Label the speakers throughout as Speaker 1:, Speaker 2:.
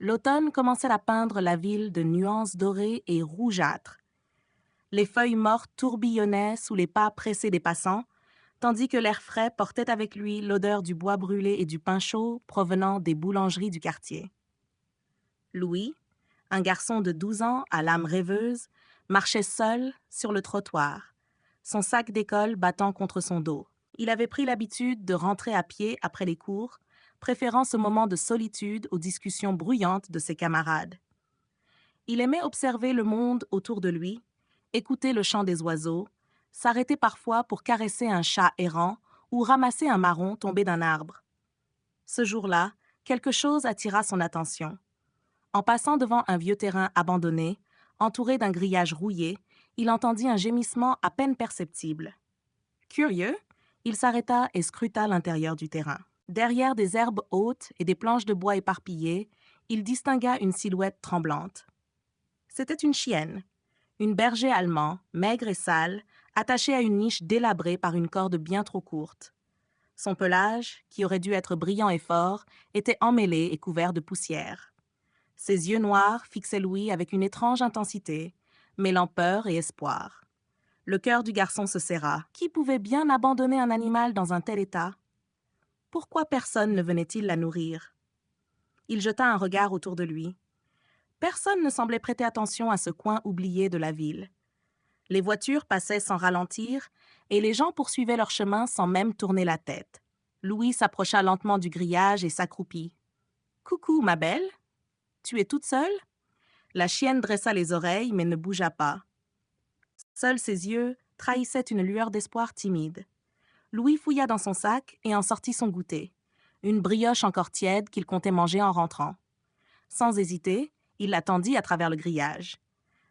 Speaker 1: L'automne commençait à peindre la ville de nuances dorées et rougeâtres. Les feuilles mortes tourbillonnaient sous les pas pressés des passants, tandis que l'air frais portait avec lui l'odeur du bois brûlé et du pain chaud provenant des boulangeries du quartier. Louis, un garçon de 12 ans à l'âme rêveuse, marchait seul sur le trottoir, son sac d'école battant contre son dos. Il avait pris l'habitude de rentrer à pied après les cours, préférant ce moment de solitude aux discussions bruyantes de ses camarades. Il aimait observer le monde autour de lui, écouter le chant des oiseaux, s'arrêter parfois pour caresser un chat errant ou ramasser un marron tombé d'un arbre. Ce jour-là, quelque chose attira son attention. En passant devant un vieux terrain abandonné, entouré d'un grillage rouillé, il entendit un gémissement à peine perceptible. Curieux, il s'arrêta et scruta l'intérieur du terrain. Derrière des herbes hautes et des planches de bois éparpillées, il distingua une silhouette tremblante. C'était une chienne, une berger allemand, maigre et sale, attachée à une niche délabrée par une corde bien trop courte. Son pelage, qui aurait dû être brillant et fort, était emmêlé et couvert de poussière. Ses yeux noirs fixaient Louis avec une étrange intensité, mêlant peur et espoir. Le cœur du garçon se serra. Qui pouvait bien abandonner un animal dans un tel état? Pourquoi personne ne venait-il la nourrir? Il jeta un regard autour de lui. Personne ne semblait prêter attention à ce coin oublié de la ville. Les voitures passaient sans ralentir et les gens poursuivaient leur chemin sans même tourner la tête. Louis s'approcha lentement du grillage et s'accroupit. « Coucou, ma belle. Tu es toute seule? » La chienne dressa les oreilles mais ne bougea pas. Seuls ses yeux trahissaient une lueur d'espoir timide. Louis fouilla dans son sac et en sortit son goûter, une brioche encore tiède qu'il comptait manger en rentrant. Sans hésiter, il la tendit à travers le grillage.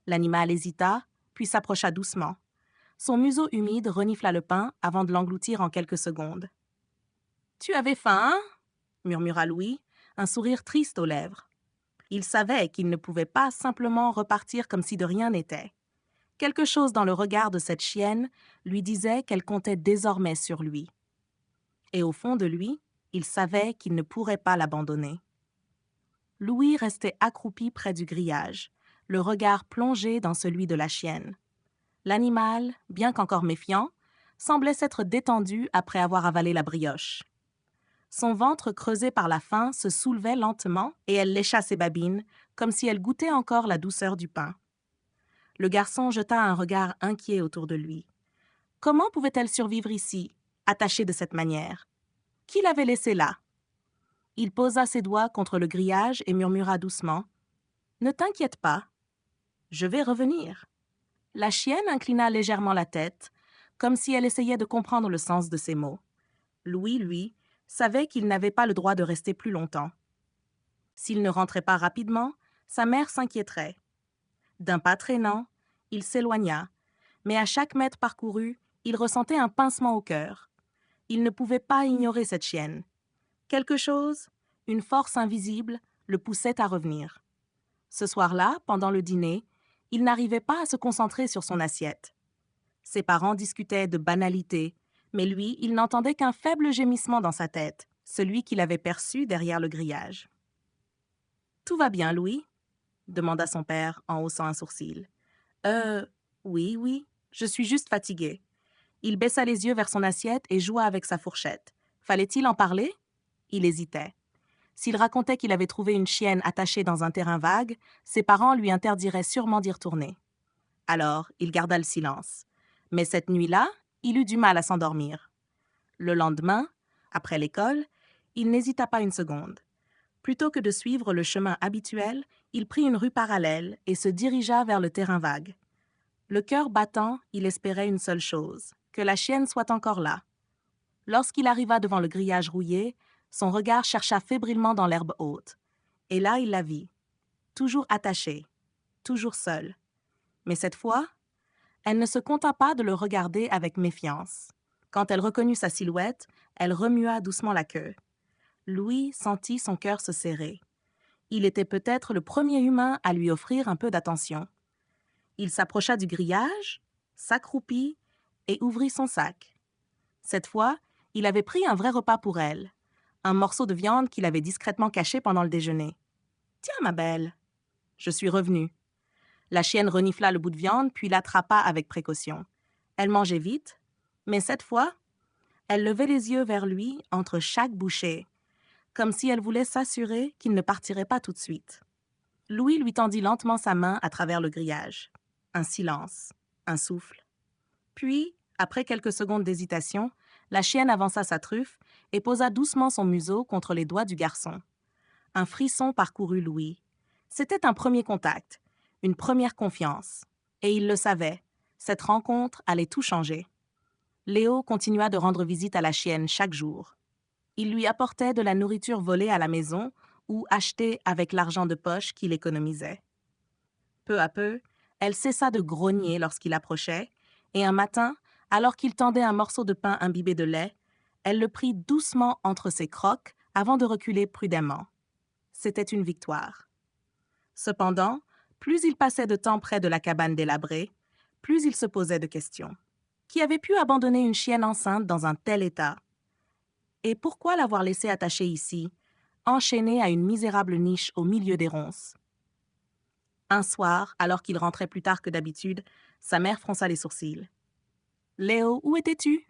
Speaker 1: L'animal hésita, puis s'approcha doucement. Son museau humide renifla le pain avant de l'engloutir en quelques secondes. « Tu avais faim, hein ?» murmura Louis, un sourire triste aux lèvres. Il savait qu'il ne pouvait pas simplement repartir comme si de rien n'était. Quelque chose dans le regard de cette chienne lui disait qu'elle comptait désormais sur lui. Et au fond de lui, il savait qu'il ne pourrait pas l'abandonner. Louis restait accroupi près du grillage, le regard plongé dans celui de la chienne. L'animal, bien qu'encore méfiant, semblait s'être détendu après avoir avalé la brioche. Son ventre creusé par la faim se soulevait lentement et elle lécha ses babines, comme si elle goûtait encore la douceur du pain. Le garçon jeta un regard inquiet autour de lui. Comment pouvait-elle survivre ici, attachée de cette manière? Qui l'avait laissée là? Il posa ses doigts contre le grillage et murmura doucement. « Ne t'inquiète pas, je vais revenir. » La chienne inclina légèrement la tête, comme si elle essayait de comprendre le sens de ses mots. Louis, lui, savait qu'il n'avait pas le droit de rester plus longtemps. S'il ne rentrait pas rapidement, sa mère s'inquiéterait. D'un pas traînant, il s'éloigna, mais à chaque mètre parcouru, il ressentait un pincement au cœur. Il ne pouvait pas ignorer cette chienne. Quelque chose, une force invisible, le poussait à revenir. Ce soir-là, pendant le dîner, il n'arrivait pas à se concentrer sur son assiette. Ses parents discutaient de banalités, mais lui, il n'entendait qu'un faible gémissement dans sa tête, celui qu'il avait perçu derrière le grillage. « Tout va bien, Louis ?» demanda son père en haussant un sourcil. Oui, oui, je suis juste fatigué. » Il baissa les yeux vers son assiette et joua avec sa fourchette. Fallait-il en parler? Il hésitait. S'il racontait qu'il avait trouvé une chienne attachée dans un terrain vague, ses parents lui interdiraient sûrement d'y retourner. Alors, il garda le silence. Mais cette nuit-là, il eut du mal à s'endormir. Le lendemain, après l'école, il n'hésita pas une seconde. Plutôt que de suivre le chemin habituel, il prit une rue parallèle et se dirigea vers le terrain vague. Le cœur battant, il espérait une seule chose, que la chienne soit encore là. Lorsqu'il arriva devant le grillage rouillé, son regard chercha fébrilement dans l'herbe haute. Et là, il la vit, toujours attachée, toujours seule. Mais cette fois, elle ne se contenta pas de le regarder avec méfiance. Quand elle reconnut sa silhouette, elle remua doucement la queue. Louis sentit son cœur se serrer. Il était peut-être le premier humain à lui offrir un peu d'attention. Il s'approcha du grillage, s'accroupit et ouvrit son sac. Cette fois, il avait pris un vrai repas pour elle, un morceau de viande qu'il avait discrètement caché pendant le déjeuner. Tiens, ma belle. Je suis revenue. La chienne renifla le bout de viande, puis l'attrapa avec précaution. Elle mangeait vite, mais cette fois, elle levait les yeux vers lui entre chaque bouchée, comme si elle voulait s'assurer qu'il ne partirait pas tout de suite. Louis lui tendit lentement sa main à travers le grillage. Un silence, un souffle. Puis, après quelques secondes d'hésitation, la chienne avança sa truffe et posa doucement son museau contre les doigts du garçon. Un frisson parcourut Louis. C'était un premier contact, une première confiance. Et il le savait, cette rencontre allait tout changer. Léo continua de rendre visite à la chienne chaque jour. Il lui apportait de la nourriture volée à la maison ou achetée avec l'argent de poche qu'il économisait. Peu à peu, elle cessa de grogner lorsqu'il approchait, et un matin, alors qu'il tendait un morceau de pain imbibé de lait, elle le prit doucement entre ses crocs avant de reculer prudemment. C'était une victoire. Cependant, plus il passait de temps près de la cabane délabrée, plus il se posait de questions. Qui avait pu abandonner une chienne enceinte dans un tel état? Et pourquoi l'avoir laissée attachée ici, enchaînée à une misérable niche au milieu des ronces? Un soir, alors qu'il rentrait plus tard que d'habitude, sa mère fronça les sourcils. « Léo, où étais-tu?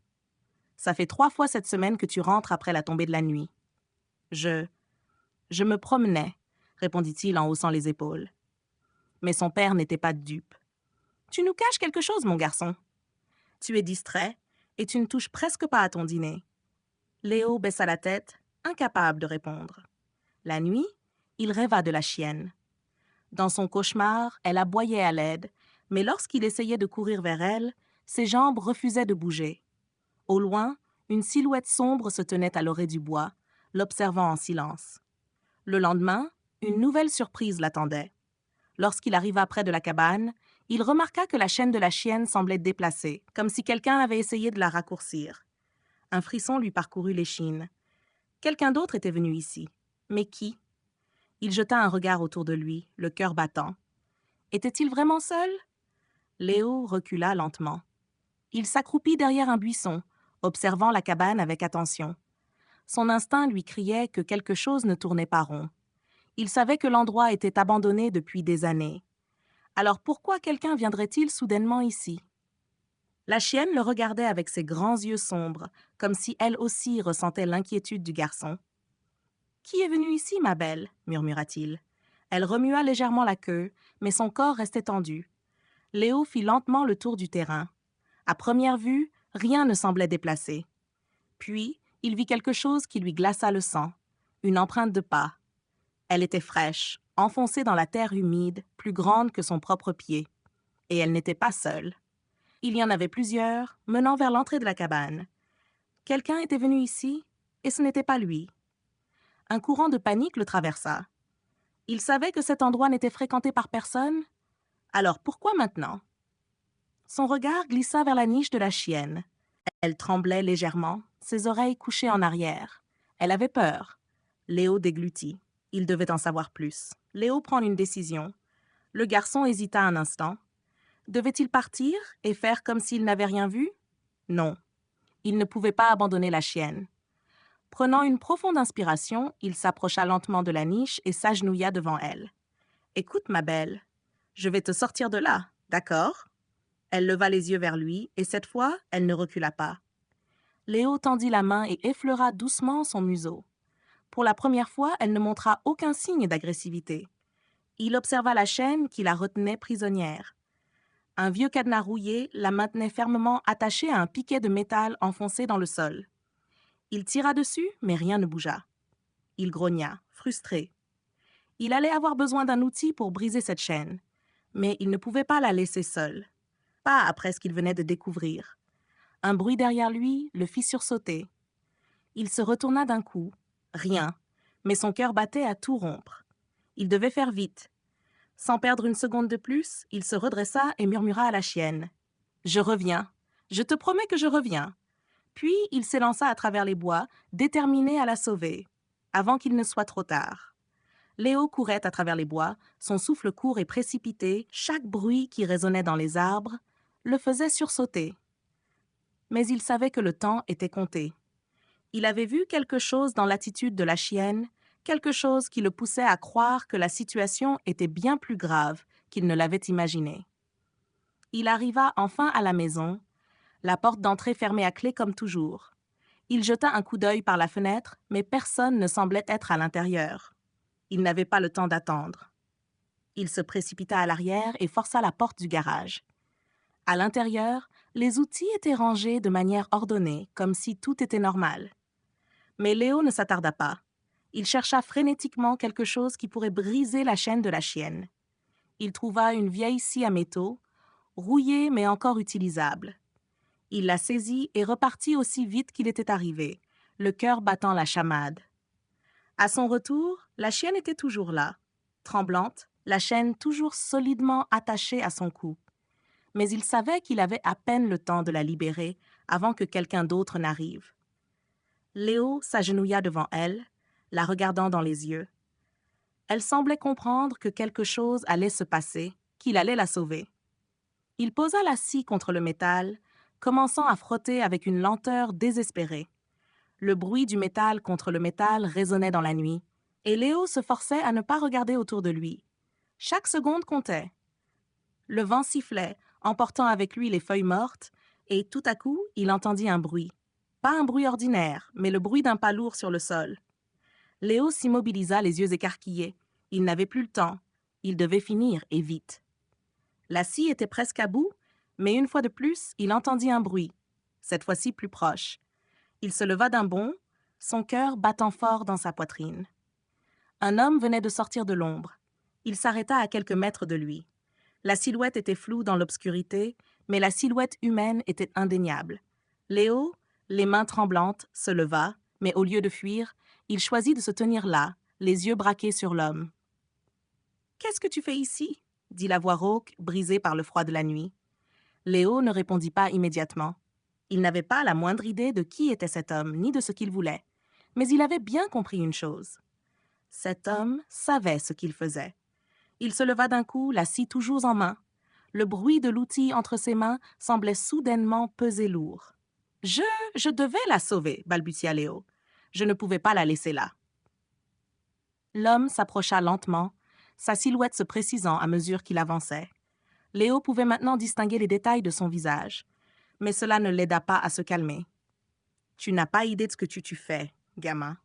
Speaker 1: Ça fait 3 fois cette semaine que tu rentres après la tombée de la nuit. »« Je me promenais, » répondit-il en haussant les épaules. Mais son père n'était pas dupe. « Tu nous caches quelque chose, mon garçon. Tu es distrait et tu ne touches presque pas à ton dîner. » Léo baissa la tête, incapable de répondre. La nuit, il rêva de la chienne. Dans son cauchemar, elle aboyait à l'aide, mais lorsqu'il essayait de courir vers elle, ses jambes refusaient de bouger. Au loin, une silhouette sombre se tenait à l'orée du bois, l'observant en silence. Le lendemain, une nouvelle surprise l'attendait. Lorsqu'il arriva près de la cabane, il remarqua que la chaîne de la chienne semblait déplacée, comme si quelqu'un avait essayé de la raccourcir. Un frisson lui parcourut l'échine. Quelqu'un d'autre était venu ici. Mais qui? Il jeta un regard autour de lui, le cœur battant. Était-il vraiment seul? Léo recula lentement. Il s'accroupit derrière un buisson, observant la cabane avec attention. Son instinct lui criait que quelque chose ne tournait pas rond. Il savait que l'endroit était abandonné depuis des années. Alors pourquoi quelqu'un viendrait-il soudainement ici? La chienne le regardait avec ses grands yeux sombres, comme si elle aussi ressentait l'inquiétude du garçon. « Qui est venu ici, ma belle? » murmura-t-il. Elle remua légèrement la queue, mais son corps restait tendu. Léo fit lentement le tour du terrain. À première vue, rien ne semblait déplacé. Puis, il vit quelque chose qui lui glaça le sang, une empreinte de pas. Elle était fraîche, enfoncée dans la terre humide, plus grande que son propre pied. Et elle n'était pas seule. Il y en avait plusieurs, menant vers l'entrée de la cabane. Quelqu'un était venu ici, et ce n'était pas lui. Un courant de panique le traversa. Il savait que cet endroit n'était fréquenté par personne. Alors pourquoi maintenant? Son regard glissa vers la niche de la chienne. Elle tremblait légèrement, ses oreilles couchées en arrière. Elle avait peur. Léo déglutit. Il devait en savoir plus. Léo prend une décision. Le garçon hésita un instant. Devait-il partir et faire comme s'il n'avait rien vu? Non. Il ne pouvait pas abandonner la chienne. Prenant une profonde inspiration, il s'approcha lentement de la niche et s'agenouilla devant elle. « Écoute, ma belle, je vais te sortir de là, d'accord ?» Elle leva les yeux vers lui, et cette fois, elle ne recula pas. Léo tendit la main et effleura doucement son museau. Pour la première fois, elle ne montra aucun signe d'agressivité. Il observa la chaîne qui la retenait prisonnière. Un vieux cadenas rouillé la maintenait fermement attachée à un piquet de métal enfoncé dans le sol. Il tira dessus, mais rien ne bougea. Il grogna, frustré. Il allait avoir besoin d'un outil pour briser cette chaîne, mais il ne pouvait pas la laisser seule. Pas après ce qu'il venait de découvrir. Un bruit derrière lui le fit sursauter. Il se retourna d'un coup. Rien, mais son cœur battait à tout rompre. Il devait faire vite. Sans perdre une seconde de plus, il se redressa et murmura à la chienne. « Je reviens. Je te promets que je reviens. » Puis il s'élança à travers les bois, déterminé à la sauver, avant qu'il ne soit trop tard. Léo courait à travers les bois, son souffle court et précipité, chaque bruit qui résonnait dans les arbres, le faisait sursauter. Mais il savait que le temps était compté. Il avait vu quelque chose dans l'attitude de la chienne, quelque chose qui le poussait à croire que la situation était bien plus grave qu'il ne l'avait imaginé. Il arriva enfin à la maison, la porte d'entrée fermée à clé comme toujours. Il jeta un coup d'œil par la fenêtre, mais personne ne semblait être à l'intérieur. Il n'avait pas le temps d'attendre. Il se précipita à l'arrière et força la porte du garage. À l'intérieur, les outils étaient rangés de manière ordonnée, comme si tout était normal. Mais Léo ne s'attarda pas. Il chercha frénétiquement quelque chose qui pourrait briser la chaîne de la chienne. Il trouva une vieille scie à métaux, rouillée mais encore utilisable. Il la saisit et repartit aussi vite qu'il était arrivé, le cœur battant la chamade. À son retour, la chienne était toujours là, tremblante, la chaîne toujours solidement attachée à son cou. Mais il savait qu'il avait à peine le temps de la libérer avant que quelqu'un d'autre n'arrive. Léo s'agenouilla devant elle, la regardant dans les yeux. Elle semblait comprendre que quelque chose allait se passer, qu'il allait la sauver. Il posa la scie contre le métal, commençant à frotter avec une lenteur désespérée. Le bruit du métal contre le métal résonnait dans la nuit, et Léo se forçait à ne pas regarder autour de lui. Chaque seconde comptait. Le vent sifflait, emportant avec lui les feuilles mortes, et tout à coup, il entendit un bruit. Pas un bruit ordinaire, mais le bruit d'un pas lourd sur le sol. Léo s'immobilisa les yeux écarquillés. Il n'avait plus le temps. Il devait finir, et vite. La scie était presque à bout, mais une fois de plus, il entendit un bruit, cette fois-ci plus proche. Il se leva d'un bond, son cœur battant fort dans sa poitrine. Un homme venait de sortir de l'ombre. Il s'arrêta à quelques mètres de lui. La silhouette était floue dans l'obscurité, mais la silhouette humaine était indéniable. Léo, les mains tremblantes, se leva, mais au lieu de fuir, il choisit de se tenir là, les yeux braqués sur l'homme. « Qu'est-ce que tu fais ici ?» dit la voix rauque, brisée par le froid de la nuit. Léo ne répondit pas immédiatement. Il n'avait pas la moindre idée de qui était cet homme, ni de ce qu'il voulait. Mais il avait bien compris une chose. Cet homme savait ce qu'il faisait. Il se leva d'un coup, la scie toujours en main. Le bruit de l'outil entre ses mains semblait soudainement peser lourd. « Je devais la sauver, balbutia Léo. Je ne pouvais pas la laisser là. » L'homme s'approcha lentement, sa silhouette se précisant à mesure qu'il avançait. Léo pouvait maintenant distinguer les détails de son visage, mais cela ne l'aida pas à se calmer. « Tu n'as pas idée de ce que tu fais, gamin. »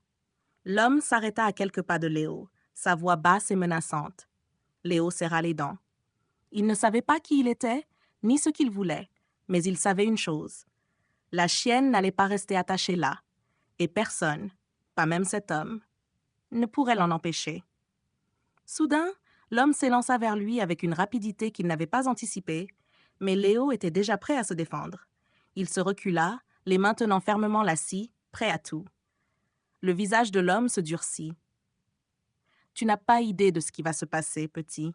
Speaker 1: L'homme s'arrêta à quelques pas de Léo, sa voix basse et menaçante. Léo serra les dents. Il ne savait pas qui il était, ni ce qu'il voulait, mais il savait une chose. La chienne n'allait pas rester attachée là, et personne, pas même cet homme, ne pourrait l'en empêcher. Soudain, l'homme s'élança vers lui avec une rapidité qu'il n'avait pas anticipée, mais Léo était déjà prêt à se défendre. Il se recula, les mains tenant fermement la scie, prêt à tout. Le visage de l'homme se durcit. « Tu n'as pas idée de ce qui va se passer, petit. »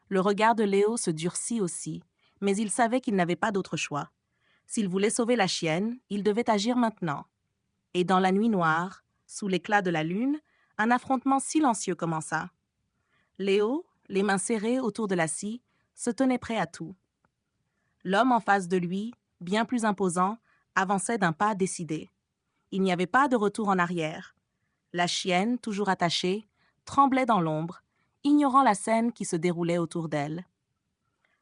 Speaker 1: Le regard de Léo se durcit aussi, mais il savait qu'il n'avait pas d'autre choix. S'il voulait sauver la chienne, il devait agir maintenant. Et dans la nuit noire, sous l'éclat de la lune, un affrontement silencieux commença. Léo, les mains serrées autour de la scie, se tenait prêt à tout. L'homme en face de lui, bien plus imposant, avançait d'un pas décidé. Il n'y avait pas de retour en arrière. La chienne, toujours attachée, tremblait dans l'ombre, ignorant la scène qui se déroulait autour d'elle.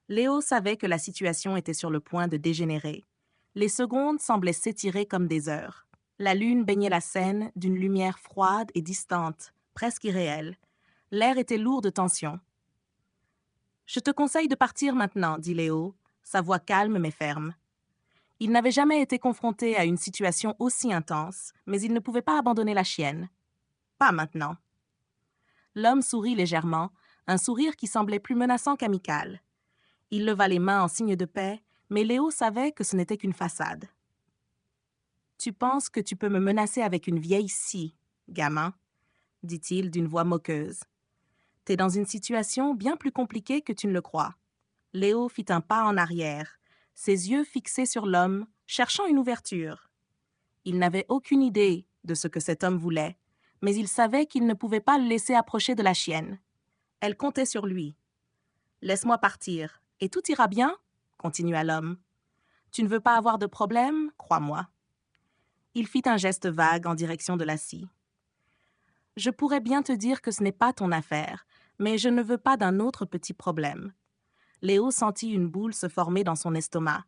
Speaker 1: Léo savait que la situation était sur le point de dégénérer. Les secondes semblaient s'étirer comme des heures. La lune baignait la scène d'une lumière froide et distante, presque irréelle. L'air était lourd de tension. « Je te conseille de partir maintenant, » dit Léo, sa voix calme mais ferme. Il n'avait jamais été confronté à une situation aussi intense, mais il ne pouvait pas abandonner la chienne. Pas maintenant. L'homme sourit légèrement, un sourire qui semblait plus menaçant qu'amical. Il leva les mains en signe de paix, mais Léo savait que ce n'était qu'une façade. « Tu penses que tu peux me menacer avec une vieille scie, gamin, » dit-il d'une voix moqueuse. « T'es dans une situation bien plus compliquée que tu ne le crois. » Léo fit un pas en arrière, ses yeux fixés sur l'homme, cherchant une ouverture. Il n'avait aucune idée de ce que cet homme voulait, mais il savait qu'il ne pouvait pas le laisser approcher de la chienne. Elle comptait sur lui. « Laisse-moi partir, et tout ira bien, » continua l'homme. « Tu ne veux pas avoir de problème, crois-moi. » Il fit un geste vague en direction de la scie. Je pourrais bien te dire que ce n'est pas ton affaire, mais je ne veux pas d'un autre petit problème. » Léo sentit une boule se former dans son estomac.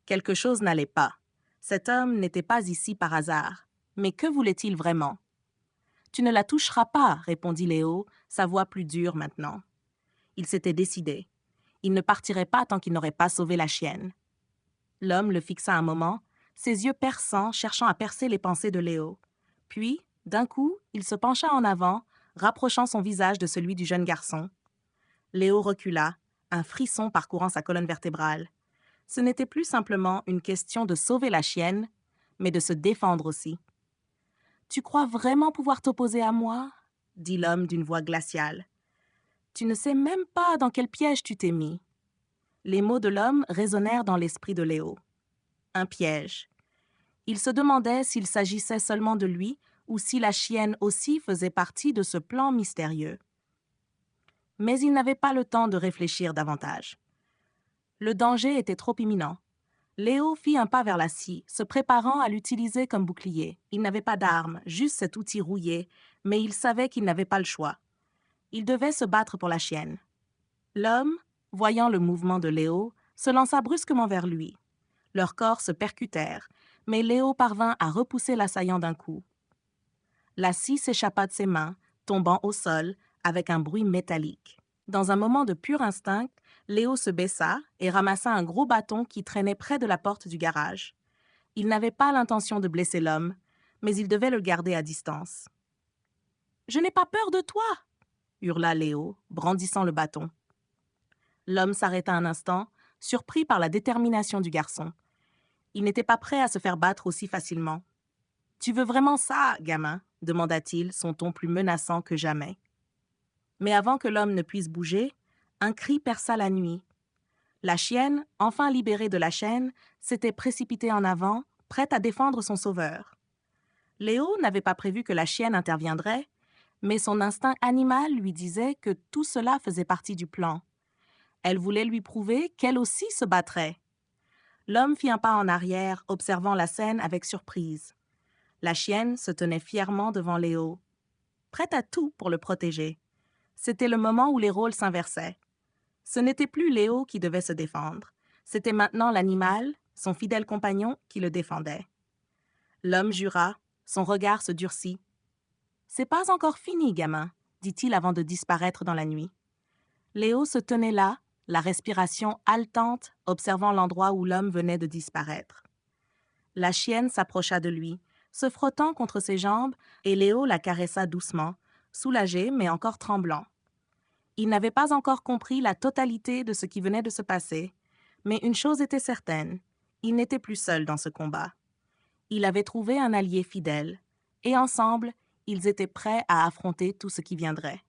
Speaker 1: Quelque chose n'allait pas. Cet homme n'était pas ici par hasard. Mais que voulait-il vraiment? « Tu ne la toucheras pas, » répondit Léo, sa voix plus dure maintenant. Il s'était décidé. Il ne partirait pas tant qu'il n'aurait pas sauvé la chienne. L'homme le fixa un moment, ses yeux perçants cherchant à percer les pensées de Léo. Puis, d'un coup, il se pencha en avant, rapprochant son visage de celui du jeune garçon. Léo recula, un frisson parcourant sa colonne vertébrale. Ce n'était plus simplement une question de sauver la chienne, mais de se défendre aussi. « Tu crois vraiment pouvoir t'opposer à moi ?» dit l'homme d'une voix glaciale. « Tu ne sais même pas dans quel piège tu t'es mis. » Les mots de l'homme résonnèrent dans l'esprit de Léo. Un piège. Il se demandait s'il s'agissait seulement de lui ou si la chienne aussi faisait partie de ce plan mystérieux. Mais il n'avait pas le temps de réfléchir davantage. Le danger était trop imminent. Léo fit un pas vers la scie, se préparant à l'utiliser comme bouclier. Il n'avait pas d'arme, juste cet outil rouillé, mais il savait qu'il n'avait pas le choix. Il devait se battre pour la chienne. L'homme, voyant le mouvement de Léo, se lança brusquement vers lui. Leurs corps se percutèrent, mais Léo parvint à repousser l'assaillant d'un coup. La scie s'échappa de ses mains, tombant au sol avec un bruit métallique. Dans un moment de pur instinct, Léo se baissa et ramassa un gros bâton qui traînait près de la porte du garage. Il n'avait pas l'intention de blesser l'homme, mais il devait le garder à distance. « Je n'ai pas peur de toi !» hurla Léo, brandissant le bâton. L'homme s'arrêta un instant, surpris par la détermination du garçon. Il n'était pas prêt à se faire battre aussi facilement. « Tu veux vraiment ça, gamin ?» demanda-t-il, son ton plus menaçant que jamais. Mais avant que l'homme ne puisse bouger, un cri perça la nuit. La chienne, enfin libérée de la chaîne, s'était précipitée en avant, prête à défendre son sauveur. Léo n'avait pas prévu que la chienne interviendrait, mais son instinct animal lui disait que tout cela faisait partie du plan. Elle voulait lui prouver qu'elle aussi se battrait. L'homme fit un pas en arrière, observant la scène avec surprise. La chienne se tenait fièrement devant Léo, prête à tout pour le protéger. C'était le moment où les rôles s'inversaient. Ce n'était plus Léo qui devait se défendre. C'était maintenant l'animal, son fidèle compagnon, qui le défendait. L'homme jura, son regard se durcit. « C'est pas encore fini, gamin, » dit-il avant de disparaître dans la nuit. Léo se tenait là, la respiration haletante, observant l'endroit où l'homme venait de disparaître. La chienne s'approcha de lui, se frottant contre ses jambes, et Léo la caressa doucement, soulagé mais encore tremblant. Il n'avait pas encore compris la totalité de ce qui venait de se passer, mais une chose était certaine, il n'était plus seul dans ce combat. Il avait trouvé un allié fidèle, et ensemble, ils étaient prêts à affronter tout ce qui viendrait.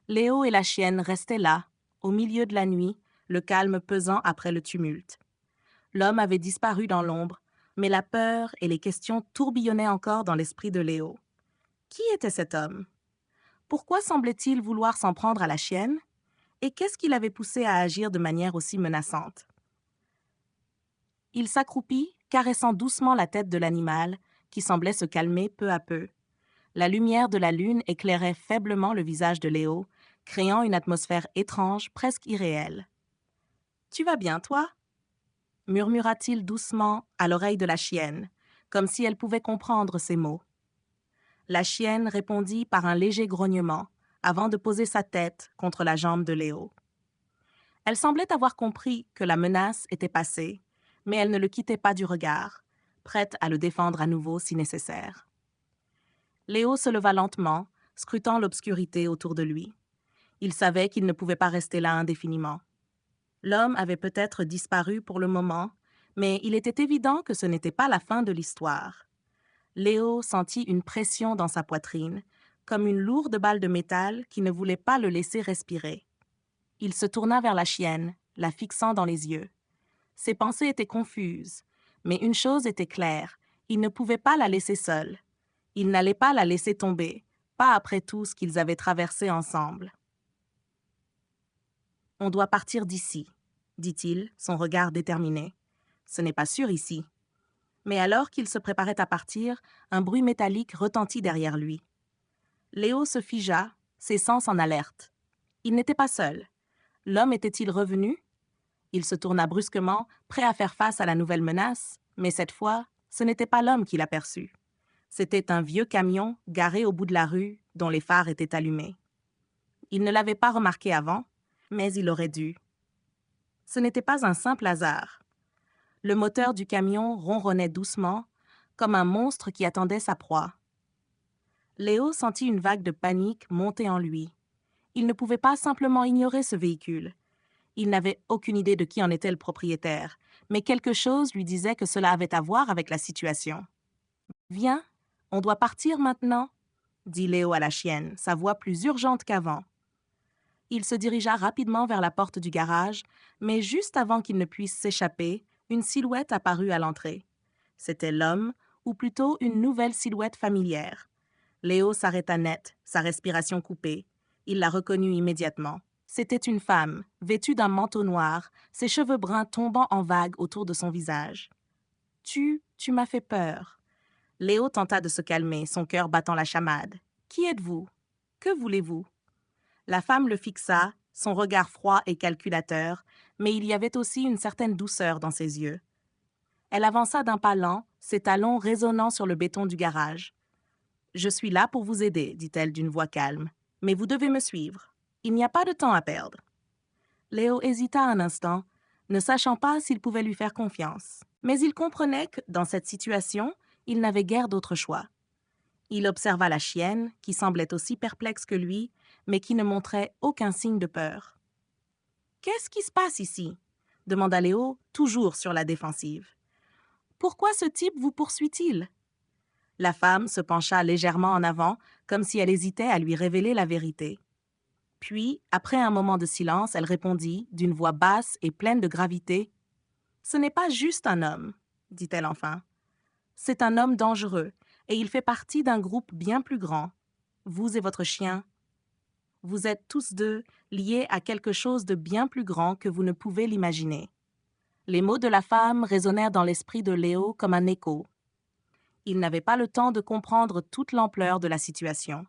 Speaker 1: Léo et la chienne restaient là, au milieu de la nuit, le calme pesant après le tumulte. L'homme avait disparu dans l'ombre, mais la peur et les questions tourbillonnaient encore dans l'esprit de Léo. Qui était cet homme? Pourquoi semblait-il vouloir s'en prendre à la chienne? Et qu'est-ce qui l'avait poussé à agir de manière aussi menaçante? Il s'accroupit, caressant doucement la tête de l'animal, qui semblait se calmer peu à peu. La lumière de la lune éclairait faiblement le visage de Léo, créant une atmosphère étrange, presque irréelle. « Tu vas bien, toi ?» murmura-t-il doucement à l'oreille de la chienne, comme si elle pouvait comprendre ses mots. La chienne répondit par un léger grognement, avant de poser sa tête contre la jambe de Léo. Elle semblait avoir compris que la menace était passée, mais elle ne le quittait pas du regard, prête à le défendre à nouveau si nécessaire. Léo se leva lentement, scrutant l'obscurité autour de lui. Il savait qu'il ne pouvait pas rester là indéfiniment. L'homme avait peut-être disparu pour le moment, mais il était évident que ce n'était pas la fin de l'histoire. Léo sentit une pression dans sa poitrine, comme une lourde balle de métal qui ne voulait pas le laisser respirer. Il se tourna vers la chienne, la fixant dans les yeux. Ses pensées étaient confuses, mais une chose était claire, il ne pouvait pas la laisser seule. Il n'allait pas la laisser tomber, pas après tout ce qu'ils avaient traversé ensemble. « On doit partir d'ici, » dit-il, son regard déterminé. « Ce n'est pas sûr ici. » Mais alors qu'il se préparait à partir, un bruit métallique retentit derrière lui. Léo se figea, ses sens en alerte. Il n'était pas seul. L'homme était-il revenu? Il se tourna brusquement, prêt à faire face à la nouvelle menace, mais cette fois, ce n'était pas l'homme qu'il aperçut. C'était un vieux camion garé au bout de la rue, dont les phares étaient allumés. Il ne l'avait pas remarqué avant, mais il aurait dû. Ce n'était pas un simple hasard. Le moteur du camion ronronnait doucement, comme un monstre qui attendait sa proie. Léo sentit une vague de panique monter en lui. Il ne pouvait pas simplement ignorer ce véhicule. Il n'avait aucune idée de qui en était le propriétaire, mais quelque chose lui disait que cela avait à voir avec la situation. « Viens, on doit partir maintenant », dit Léo à la chienne, sa voix plus urgente qu'avant. Il se dirigea rapidement vers la porte du garage, mais juste avant qu'il ne puisse s'échapper, une silhouette apparut à l'entrée. C'était l'homme, ou plutôt une nouvelle silhouette familière. Léo s'arrêta net, sa respiration coupée. Il la reconnut immédiatement. C'était une femme, vêtue d'un manteau noir, ses cheveux bruns tombant en vagues autour de son visage. « Tu m'as fait peur. » Léo tenta de se calmer, son cœur battant la chamade. « Qui êtes-vous? Que voulez-vous? » La femme le fixa, son regard froid et calculateur, mais il y avait aussi une certaine douceur dans ses yeux. Elle avança d'un pas lent, ses talons résonnant sur le béton du garage. « Je suis là pour vous aider, » dit-elle d'une voix calme. « Mais vous devez me suivre. Il n'y a pas de temps à perdre. » Léo hésita un instant, ne sachant pas s'il pouvait lui faire confiance. Mais il comprenait que, dans cette situation, il n'avait guère d'autre choix. Il observa la chienne, qui semblait aussi perplexe que lui, mais qui ne montrait aucun signe de peur. « Qu'est-ce qui se passe ici? » demanda Léo, toujours sur la défensive. « Pourquoi ce type vous poursuit-il? » La femme se pencha légèrement en avant, comme si elle hésitait à lui révéler la vérité. Puis, après un moment de silence, elle répondit, d'une voix basse et pleine de gravité. « Ce n'est pas juste un homme, » dit-elle enfin. « C'est un homme dangereux, et il fait partie d'un groupe bien plus grand. Vous et votre chien. Vous êtes tous deux liés à quelque chose de bien plus grand que vous ne pouvez l'imaginer. » Les mots de la femme résonnèrent dans l'esprit de Léo comme un écho. Il n'avait pas le temps de comprendre toute l'ampleur de la situation.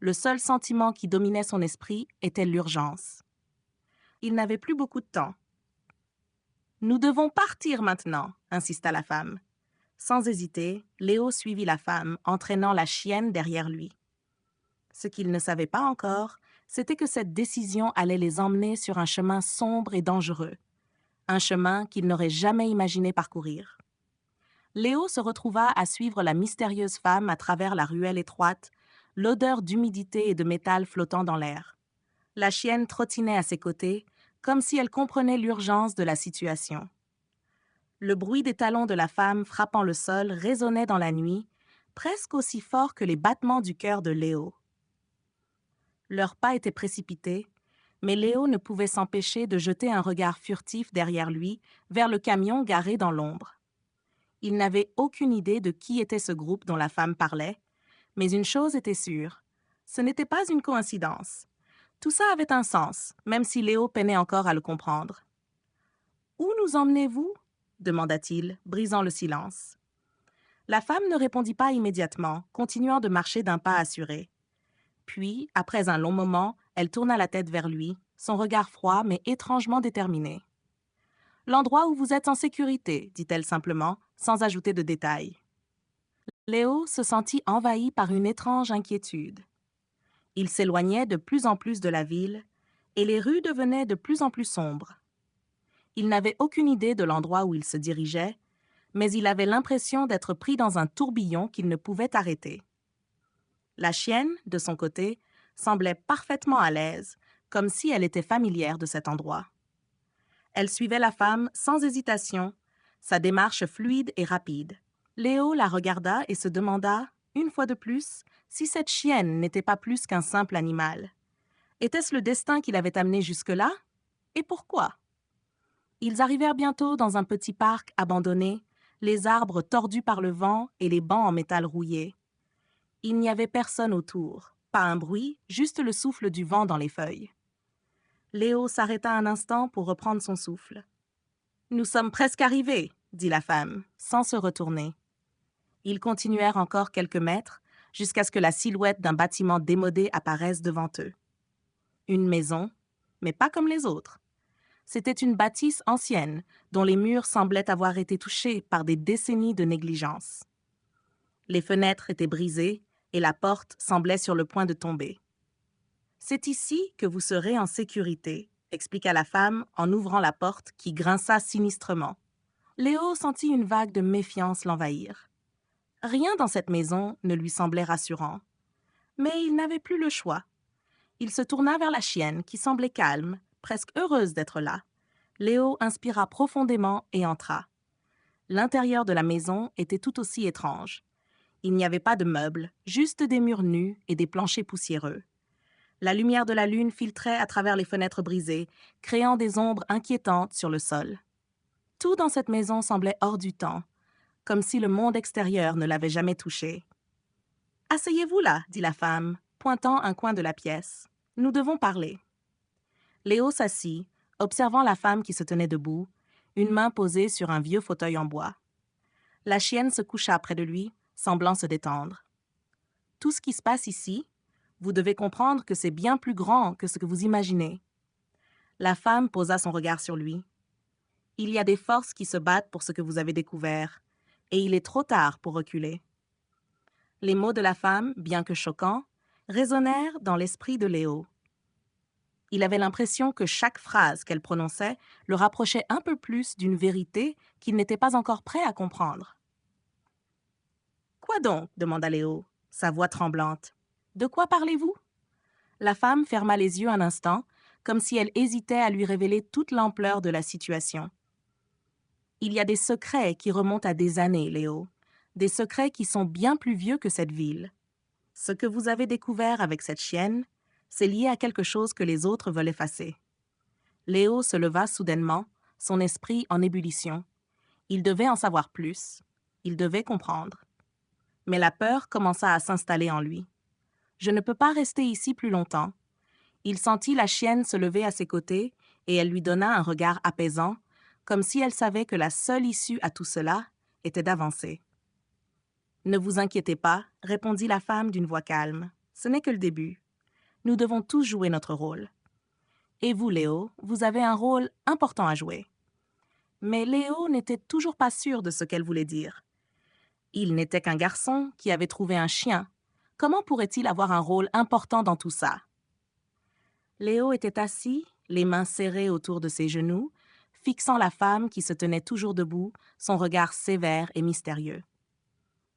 Speaker 1: Le seul sentiment qui dominait son esprit était l'urgence. Il n'avait plus beaucoup de temps. « Nous devons partir maintenant, » insista la femme. Sans hésiter, Léo suivit la femme, entraînant la chienne derrière lui. Ce qu'il ne savait pas encore, c'était que cette décision allait les emmener sur un chemin sombre et dangereux, un chemin qu'il n'aurait jamais imaginé parcourir. Léo se retrouva à suivre la mystérieuse femme à travers la ruelle étroite, l'odeur d'humidité et de métal flottant dans l'air. La chienne trottinait à ses côtés, comme si elle comprenait l'urgence de la situation. Le bruit des talons de la femme frappant le sol résonnait dans la nuit, presque aussi fort que les battements du cœur de Léo. Leurs pas étaient précipités, mais Léo ne pouvait s'empêcher de jeter un regard furtif derrière lui vers le camion garé dans l'ombre. Il n'avait aucune idée de qui était ce groupe dont la femme parlait, mais une chose était sûre, ce n'était pas une coïncidence. Tout ça avait un sens, même si Léo peinait encore à le comprendre. « Où nous emmenez-vous » demanda-t-il, brisant le silence. La femme ne répondit pas immédiatement, continuant de marcher d'un pas assuré. Puis, après un long moment, elle tourna la tête vers lui, son regard froid mais étrangement déterminé. « L'endroit où vous êtes en sécurité, » dit-elle simplement, sans ajouter de détails. Léo se sentit envahi par une étrange inquiétude. Il s'éloignait de plus en plus de la ville, et les rues devenaient de plus en plus sombres. Il n'avait aucune idée de l'endroit où il se dirigeait, mais il avait l'impression d'être pris dans un tourbillon qu'il ne pouvait arrêter. La chienne, de son côté, semblait parfaitement à l'aise, comme si elle était familière de cet endroit. Elle suivait la femme sans hésitation, sa démarche fluide et rapide. Léo la regarda et se demanda, une fois de plus, si cette chienne n'était pas plus qu'un simple animal. Était-ce le destin qui l'avait amené jusque-là? Et pourquoi? Ils arrivèrent bientôt dans un petit parc abandonné, les arbres tordus par le vent et les bancs en métal rouillé. Il n'y avait personne autour, pas un bruit, juste le souffle du vent dans les feuilles. Léo s'arrêta un instant pour reprendre son souffle. « Nous sommes presque arrivés, » dit la femme, sans se retourner. Ils continuèrent encore quelques mètres, jusqu'à ce que la silhouette d'un bâtiment démodé apparaisse devant eux. Une maison, mais pas comme les autres. C'était une bâtisse ancienne, dont les murs semblaient avoir été touchés par des décennies de négligence. Les fenêtres étaient brisées et la porte semblait sur le point de tomber. « C'est ici que vous serez en sécurité », expliqua la femme en ouvrant la porte qui grinça sinistrement. Léo sentit une vague de méfiance l'envahir. Rien dans cette maison ne lui semblait rassurant. Mais il n'avait plus le choix. Il se tourna vers la chienne qui semblait calme, presque heureuse d'être là. Léo inspira profondément et entra. L'intérieur de la maison était tout aussi étrange. Il n'y avait pas de meubles, juste des murs nus et des planchers poussiéreux. La lumière de la lune filtrait à travers les fenêtres brisées, créant des ombres inquiétantes sur le sol. Tout dans cette maison semblait hors du temps, comme si le monde extérieur ne l'avait jamais touché. « Asseyez-vous là, dit la femme, pointant un coin de la pièce. « Nous devons parler. » Léo s'assit, observant la femme qui se tenait debout, une main posée sur un vieux fauteuil en bois. La chienne se coucha près de lui, semblant se détendre. « Tout ce qui se passe ici, vous devez comprendre que c'est bien plus grand que ce que vous imaginez. » La femme posa son regard sur lui. « Il y a des forces qui se battent pour ce que vous avez découvert, et il est trop tard pour reculer. » Les mots de la femme, bien que choquants, résonnèrent dans l'esprit de Léo. Il avait l'impression que chaque phrase qu'elle prononçait le rapprochait un peu plus d'une vérité qu'il n'était pas encore prêt à comprendre. « Quoi donc ?» demanda Léo, sa voix tremblante. « De quoi parlez-vous » La femme ferma les yeux un instant, comme si elle hésitait à lui révéler toute l'ampleur de la situation. « Il y a des secrets qui remontent à des années, Léo. Des secrets qui sont bien plus vieux que cette ville. Ce que vous avez découvert avec cette chienne, c'est lié à quelque chose que les autres veulent effacer. » Léo se leva soudainement, son esprit en ébullition. Il devait en savoir plus. Il devait comprendre. Mais la peur commença à s'installer en lui. « Je ne peux pas rester ici plus longtemps. » Il sentit la chienne se lever à ses côtés et elle lui donna un regard apaisant, comme si elle savait que la seule issue à tout cela était d'avancer. « Ne vous inquiétez pas, » répondit la femme d'une voix calme. « Ce n'est que le début. Nous devons tous jouer notre rôle. Et vous, Léo, vous avez un rôle important à jouer. » Mais Léo n'était toujours pas sûr de ce qu'elle voulait dire. Il n'était qu'un garçon qui avait trouvé un chien. Comment pourrait-il avoir un rôle important dans tout ça? Léo était assis, les mains serrées autour de ses genoux, fixant la femme qui se tenait toujours debout, son regard sévère et mystérieux.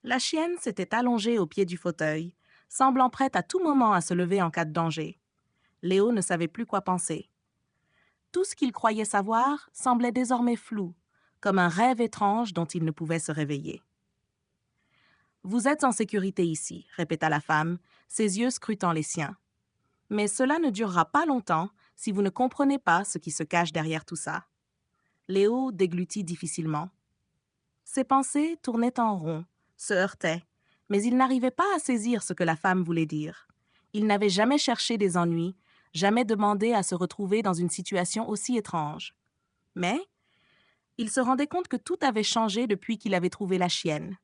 Speaker 1: La chienne s'était allongée au pied du fauteuil, semblant prête à tout moment à se lever en cas de danger. Léo ne savait plus quoi penser. Tout ce qu'il croyait savoir semblait désormais flou, comme un rêve étrange dont il ne pouvait se réveiller. « Vous êtes en sécurité ici, » répéta la femme, ses yeux scrutant les siens. « Mais cela ne durera pas longtemps si vous ne comprenez pas ce qui se cache derrière tout ça. » Léo déglutit difficilement. Ses pensées tournaient en rond, se heurtaient, mais il n'arrivait pas à saisir ce que la femme voulait dire. Il n'avait jamais cherché des ennuis, jamais demandé à se retrouver dans une situation aussi étrange. Mais il se rendait compte que tout avait changé depuis qu'il avait trouvé la chienne.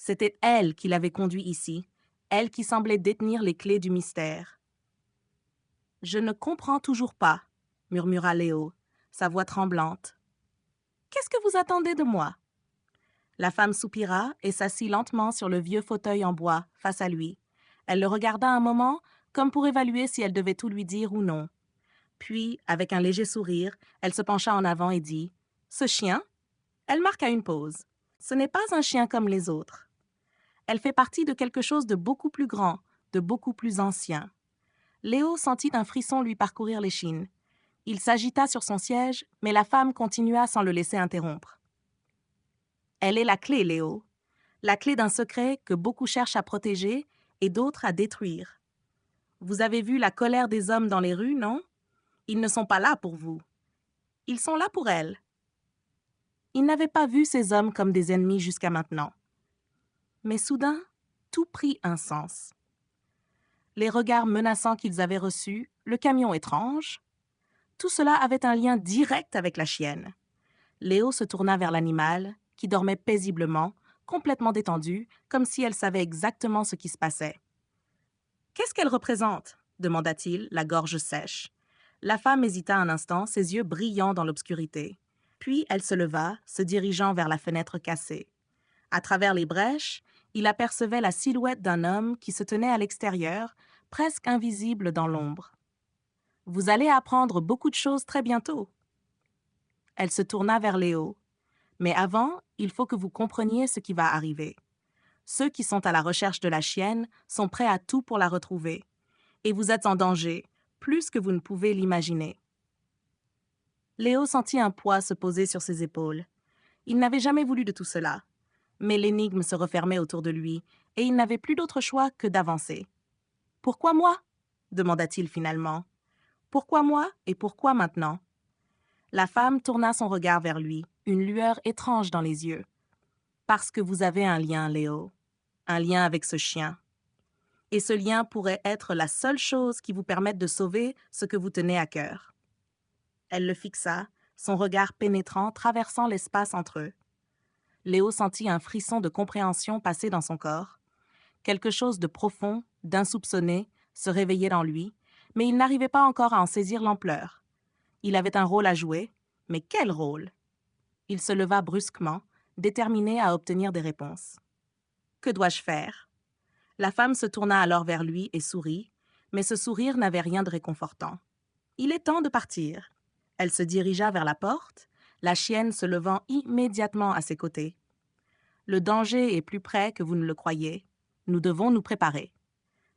Speaker 1: C'était elle qui l'avait conduit ici, elle qui semblait détenir les clés du mystère. « Je ne comprends toujours pas, » murmura Léo, sa voix tremblante. « Qu'est-ce que vous attendez de moi ?» La femme soupira et s'assit lentement sur le vieux fauteuil en bois, face à lui. Elle le regarda un moment, comme pour évaluer si elle devait tout lui dire ou non. Puis, avec un léger sourire, elle se pencha en avant et dit « Ce chien ?» Elle marqua une pause. « Ce n'est pas un chien comme les autres. Elle fait partie de quelque chose de beaucoup plus grand, de beaucoup plus ancien. » Léo sentit un frisson lui parcourir l'échine. Il s'agita sur son siège, mais la femme continua sans le laisser interrompre. « Elle est la clé, Léo. La clé d'un secret que beaucoup cherchent à protéger et d'autres à détruire. Vous avez vu la colère des hommes dans les rues, non? Ils ne sont pas là pour vous. Ils sont là pour elle. » Il n'avait pas vu ces hommes comme des ennemis jusqu'à maintenant. Mais soudain, tout prit un sens. Les regards menaçants qu'ils avaient reçus, le camion étrange, tout cela avait un lien direct avec la chienne. Léo se tourna vers l'animal, qui dormait paisiblement, complètement détendue, comme si elle savait exactement ce qui se passait. « Qu'est-ce qu'elle représente ?» demanda-t-il, la gorge sèche. La femme hésita un instant, ses yeux brillants dans l'obscurité. Puis elle se leva, se dirigeant vers la fenêtre cassée. À travers les brèches, il apercevait la silhouette d'un homme qui se tenait à l'extérieur, presque invisible dans l'ombre. « Vous allez apprendre beaucoup de choses très bientôt. » Elle se tourna vers Léo. « Mais avant, il faut que vous compreniez ce qui va arriver. Ceux qui sont à la recherche de la chienne sont prêts à tout pour la retrouver. Et vous êtes en danger, plus que vous ne pouvez l'imaginer. » Léo sentit un poids se poser sur ses épaules. Il n'avait jamais voulu de tout cela. Mais l'énigme se refermait autour de lui, et il n'avait plus d'autre choix que d'avancer. « Pourquoi moi ?» demanda-t-il finalement. « Pourquoi moi et pourquoi maintenant ?» La femme tourna son regard vers lui, une lueur étrange dans les yeux. « Parce que vous avez un lien, Léo. Un lien avec ce chien. Et ce lien pourrait être la seule chose qui vous permette de sauver ce que vous tenez à cœur. » Elle le fixa, son regard pénétrant traversant l'espace entre eux. Léo sentit un frisson de compréhension passer dans son corps. Quelque chose de profond, d'insoupçonné, se réveillait en lui, mais il n'arrivait pas encore à en saisir l'ampleur. Il avait un rôle à jouer, mais quel rôle? Il se leva brusquement, déterminé à obtenir des réponses. « Que dois-je faire ?» La femme se tourna alors vers lui et sourit, mais ce sourire n'avait rien de réconfortant. « Il est temps de partir. » Elle se dirigea vers la porte, la chienne se levant immédiatement à ses côtés. « Le danger est plus près que vous ne le croyez. Nous devons nous préparer. »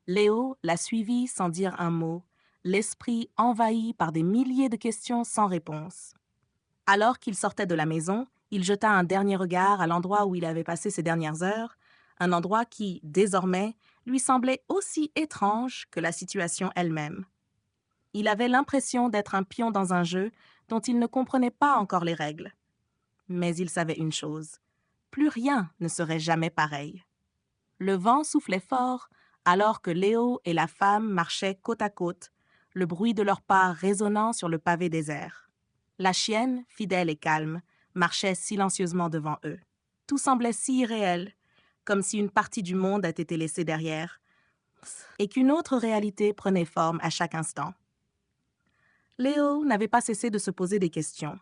Speaker 1: Léo la suivit sans dire un mot, l'esprit envahi par des milliers de questions sans réponse. Alors qu'il sortait de la maison, il jeta un dernier regard à l'endroit où il avait passé ses dernières heures, un endroit qui, désormais, lui semblait aussi étrange que la situation elle-même. Il avait l'impression d'être un pion dans un jeu dont il ne comprenait pas encore les règles. Mais il savait une chose, plus rien ne serait jamais pareil. Le vent soufflait fort, alors que Léo et la femme marchaient côte à côte, le bruit de leurs pas résonnant sur le pavé désert. La chienne, fidèle et calme, marchait silencieusement devant eux. Tout semblait si irréel, comme si une partie du monde a été laissée derrière, et qu'une autre réalité prenait forme à chaque instant. Léo n'avait pas cessé de se poser des questions.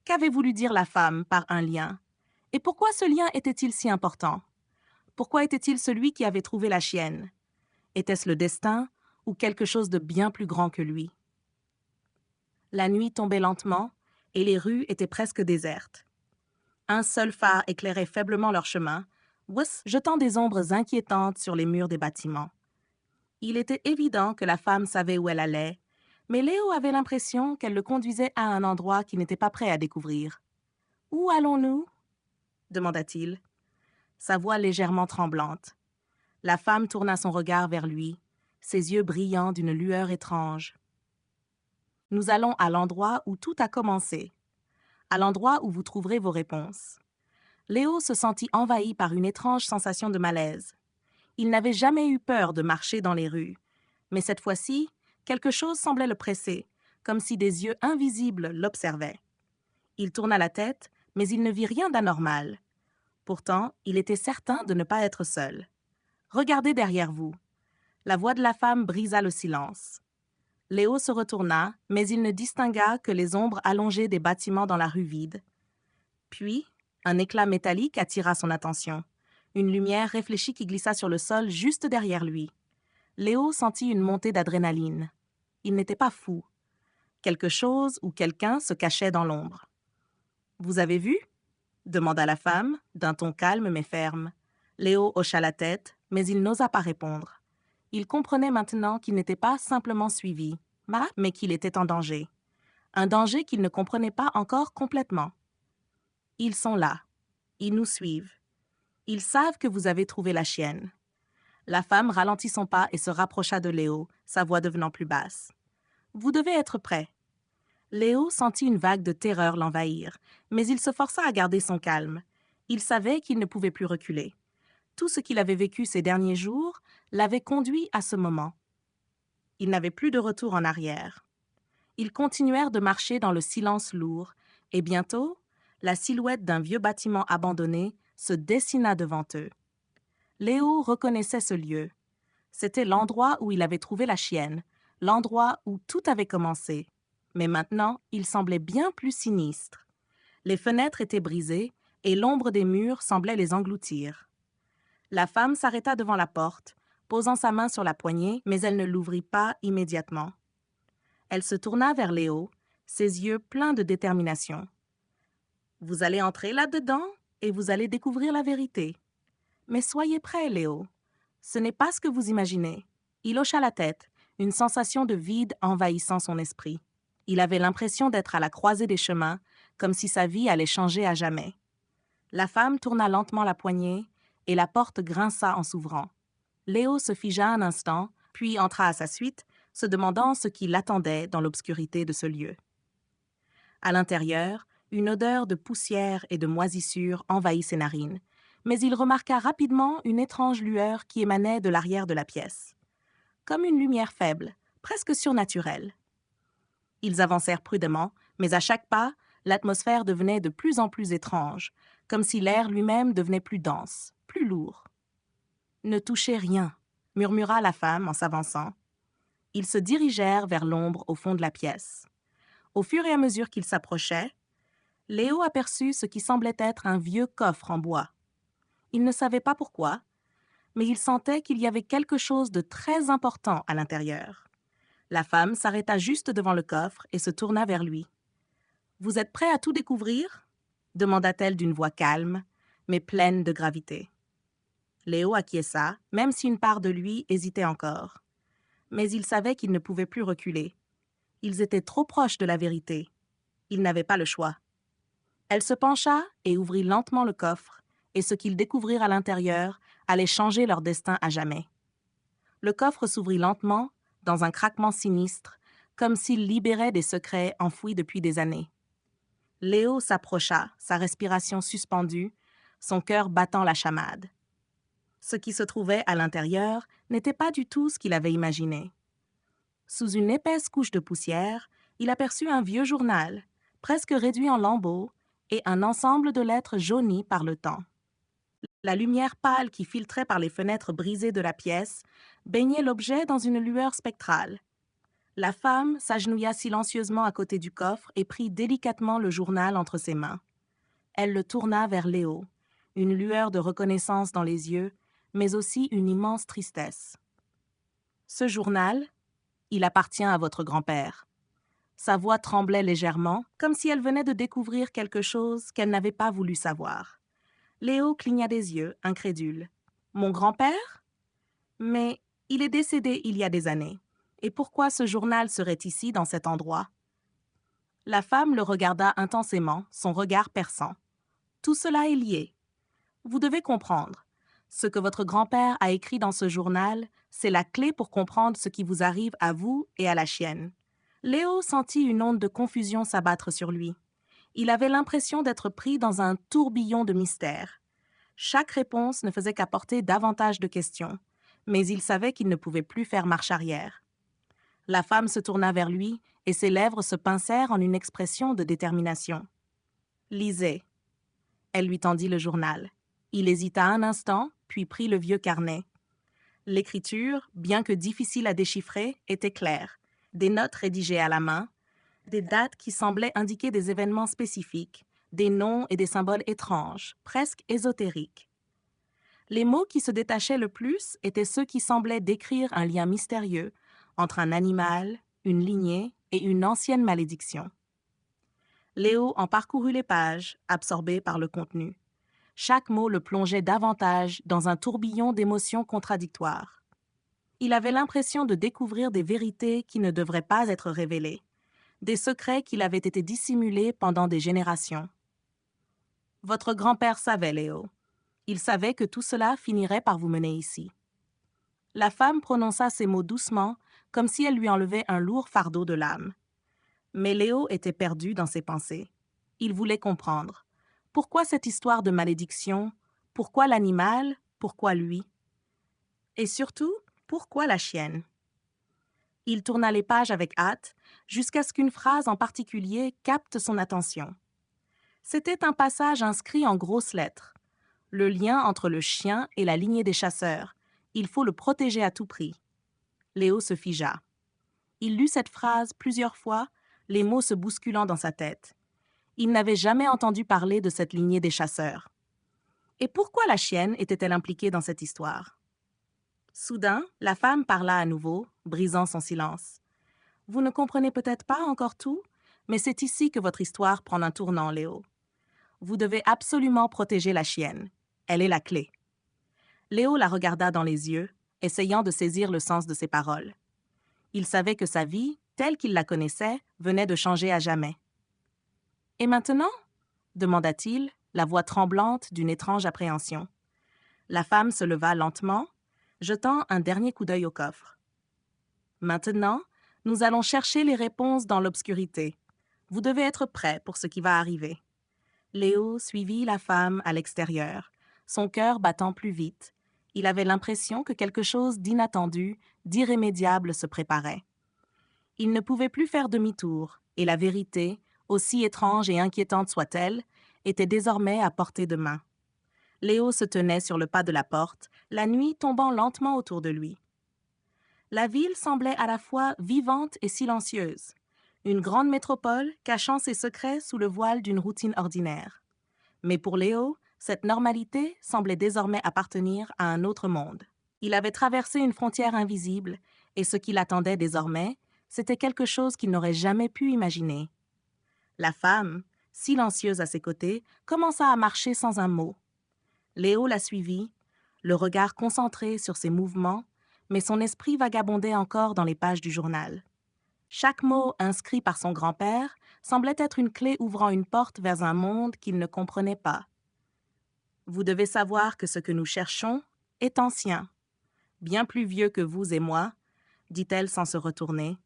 Speaker 1: Qu'avait voulu dire la femme par un lien? Et pourquoi ce lien était-il si important? Pourquoi était-il celui qui avait trouvé la chienne? Était-ce le destin ou quelque chose de bien plus grand que lui? La nuit tombait lentement et les rues étaient presque désertes. Un seul phare éclairait faiblement leur chemin, jetant des ombres inquiétantes sur les murs des bâtiments. Il était évident que la femme savait où elle allait, mais Léo avait l'impression qu'elle le conduisait à un endroit qu'il n'était pas prêt à découvrir. « Où allons-nous » demanda-t-il, sa voix légèrement tremblante. La femme tourna son regard vers lui, ses yeux brillants d'une lueur étrange. « Nous allons à l'endroit où tout a commencé, à l'endroit où vous trouverez vos réponses. » Léo se sentit envahi par une étrange sensation de malaise. Il n'avait jamais eu peur de marcher dans les rues, mais cette fois-ci, quelque chose semblait le presser, comme si des yeux invisibles l'observaient. Il tourna la tête, mais il ne vit rien d'anormal. Pourtant, il était certain de ne pas être seul. « Regardez derrière vous. » La voix de la femme brisa le silence. Léo se retourna, mais il ne distingua que les ombres allongées des bâtiments dans la rue vide. Puis, un éclat métallique attira son attention. Une lumière réfléchie qui glissa sur le sol juste derrière lui. Léo sentit une montée d'adrénaline. Il n'était pas fou. Quelque chose ou quelqu'un se cachait dans l'ombre. « Vous avez vu ?» demanda la femme, d'un ton calme mais ferme. Léo hocha la tête, mais il n'osa pas répondre. Il comprenait maintenant qu'il n'était pas simplement suivi, mais qu'il était en danger. Un danger qu'il ne comprenait pas encore complètement. « Ils sont là. Ils nous suivent. Ils savent que vous avez trouvé la chienne. » La femme ralentit son pas et se rapprocha de Léo, sa voix devenant plus basse. « Vous devez être prêt. » Léo sentit une vague de terreur l'envahir, mais il se força à garder son calme. Il savait qu'il ne pouvait plus reculer. Tout ce qu'il avait vécu ces derniers jours l'avait conduit à ce moment. Il n'avait plus de retour en arrière. Ils continuèrent de marcher dans le silence lourd, et bientôt, la silhouette d'un vieux bâtiment abandonné se dessina devant eux. Léo reconnaissait ce lieu. C'était l'endroit où il avait trouvé la chienne, l'endroit où tout avait commencé. Mais maintenant, il semblait bien plus sinistre. Les fenêtres étaient brisées et l'ombre des murs semblait les engloutir. La femme s'arrêta devant la porte, posant sa main sur la poignée, mais elle ne l'ouvrit pas immédiatement. Elle se tourna vers Léo, ses yeux pleins de détermination. « Vous allez entrer là-dedans et vous allez découvrir la vérité. Mais soyez prêt, Léo. Ce n'est pas ce que vous imaginez. » Il hocha la tête, une sensation de vide envahissant son esprit. Il avait l'impression d'être à la croisée des chemins, comme si sa vie allait changer à jamais. La femme tourna lentement la poignée et la porte grinça en s'ouvrant. Léo se figea un instant, puis entra à sa suite, se demandant ce qui l'attendait dans l'obscurité de ce lieu. À l'intérieur, une odeur de poussière et de moisissure envahit ses narines, mais il remarqua rapidement une étrange lueur qui émanait de l'arrière de la pièce. Comme une lumière faible, presque surnaturelle. Ils avancèrent prudemment, mais à chaque pas, l'atmosphère devenait de plus en plus étrange, comme si l'air lui-même devenait plus dense, plus lourd. « Ne touchez rien », murmura la femme en s'avançant. Ils se dirigèrent vers l'ombre au fond de la pièce. Au fur et à mesure qu'ils s'approchaient, Léo aperçut ce qui semblait être un vieux coffre en bois. Il ne savait pas pourquoi, mais il sentait qu'il y avait quelque chose de très important à l'intérieur. La femme s'arrêta juste devant le coffre et se tourna vers lui. « Vous êtes prêt à tout découvrir ?» demanda-t-elle d'une voix calme, mais pleine de gravité. Léo acquiesça, même si une part de lui hésitait encore. Mais il savait qu'il ne pouvait plus reculer. Ils étaient trop proches de la vérité. Il n'avait pas le choix. Elle se pencha et ouvrit lentement le coffre, et ce qu'ils découvrirent à l'intérieur allait changer leur destin à jamais. Le coffre s'ouvrit lentement, dans un craquement sinistre, comme s'il libérait des secrets enfouis depuis des années. Léo s'approcha, sa respiration suspendue, son cœur battant la chamade. Ce qui se trouvait à l'intérieur n'était pas du tout ce qu'il avait imaginé. Sous une épaisse couche de poussière, il aperçut un vieux journal, presque réduit en lambeaux, et un ensemble de lettres jaunies par le temps. La lumière pâle qui filtrait par les fenêtres brisées de la pièce baignait l'objet dans une lueur spectrale. La femme s'agenouilla silencieusement à côté du coffre et prit délicatement le journal entre ses mains. Elle le tourna vers Léo, une lueur de reconnaissance dans les yeux, mais aussi une immense tristesse. « Ce journal, il appartient à votre grand-père. » Sa voix tremblait légèrement, comme si elle venait de découvrir quelque chose qu'elle n'avait pas voulu savoir. Léo cligna des yeux, incrédule. « Mon grand-père ? Mais il est décédé il y a des années. Et pourquoi ce journal serait ici, dans cet endroit ?» La femme le regarda intensément, son regard perçant. « Tout cela est lié. Vous devez comprendre. Ce que votre grand-père a écrit dans ce journal, c'est la clé pour comprendre ce qui vous arrive à vous et à la chienne. » Léo sentit une onde de confusion s'abattre sur lui. Il avait l'impression d'être pris dans un tourbillon de mystères. Chaque réponse ne faisait qu'apporter davantage de questions, mais il savait qu'il ne pouvait plus faire marche arrière. La femme se tourna vers lui et ses lèvres se pincèrent en une expression de détermination. « Lisez. » Elle lui tendit le journal. Il hésita un instant, puis prit le vieux carnet. L'écriture, bien que difficile à déchiffrer, était claire. Des notes rédigées à la main, des dates qui semblaient indiquer des événements spécifiques, des noms et des symboles étranges, presque ésotériques. Les mots qui se détachaient le plus étaient ceux qui semblaient décrire un lien mystérieux entre un animal, une lignée et une ancienne malédiction. Léo en parcourut les pages, absorbé par le contenu. Chaque mot le plongeait davantage dans un tourbillon d'émotions contradictoires. Il avait l'impression de découvrir des vérités qui ne devraient pas être révélées, des secrets qui avaient été dissimulés pendant des générations. Votre grand-père savait, Léo. Il savait que tout cela finirait par vous mener ici. La femme prononça ces mots doucement, comme si elle lui enlevait un lourd fardeau de l'âme. Mais Léo était perdu dans ses pensées. Il voulait comprendre. Pourquoi cette histoire de malédiction? Pourquoi l'animal? Pourquoi lui? Et surtout, pourquoi la chienne? Il tourna les pages avec hâte, jusqu'à ce qu'une phrase en particulier capte son attention. C'était un passage inscrit en grosses lettres. Le lien entre le chien et la lignée des chasseurs. Il faut le protéger à tout prix. Léo se figea. Il lut cette phrase plusieurs fois, les mots se bousculant dans sa tête. Il n'avait jamais entendu parler de cette lignée des chasseurs. Et pourquoi la chienne était-elle impliquée dans cette histoire? Soudain, la femme parla à nouveau, brisant son silence. « Vous ne comprenez peut-être pas encore tout, mais c'est ici que votre histoire prend un tournant, Léo. Vous devez absolument protéger la chienne. Elle est la clé. » Léo la regarda dans les yeux, essayant de saisir le sens de ses paroles. Il savait que sa vie, telle qu'il la connaissait, venait de changer à jamais. « Et maintenant ?» demanda-t-il, la voix tremblante d'une étrange appréhension. La femme se leva lentement, jetant un dernier coup d'œil au coffre. « Maintenant, nous allons chercher les réponses dans l'obscurité. Vous devez être prêt pour ce qui va arriver. » Léo suivit la femme à l'extérieur, son cœur battant plus vite. Il avait l'impression que quelque chose d'inattendu, d'irrémédiable se préparait. Il ne pouvait plus faire demi-tour, et la vérité, aussi étrange et inquiétante soit-elle, était désormais à portée de main. Léo se tenait sur le pas de la porte, la nuit tombant lentement autour de lui. La ville semblait à la fois vivante et silencieuse, une grande métropole cachant ses secrets sous le voile d'une routine ordinaire. Mais pour Léo, cette normalité semblait désormais appartenir à un autre monde. Il avait traversé une frontière invisible, et ce qui l'attendait désormais, c'était quelque chose qu'il n'aurait jamais pu imaginer. La femme, silencieuse à ses côtés, commença à marcher sans un mot. Léo la suivit, le regard concentré sur ses mouvements, mais son esprit vagabondait encore dans les pages du journal. Chaque mot inscrit par son grand-père semblait être une clé ouvrant une porte vers un monde qu'il ne comprenait pas. « Vous devez savoir que ce que nous cherchons est ancien, bien plus vieux que vous et moi, » dit-elle sans se retourner,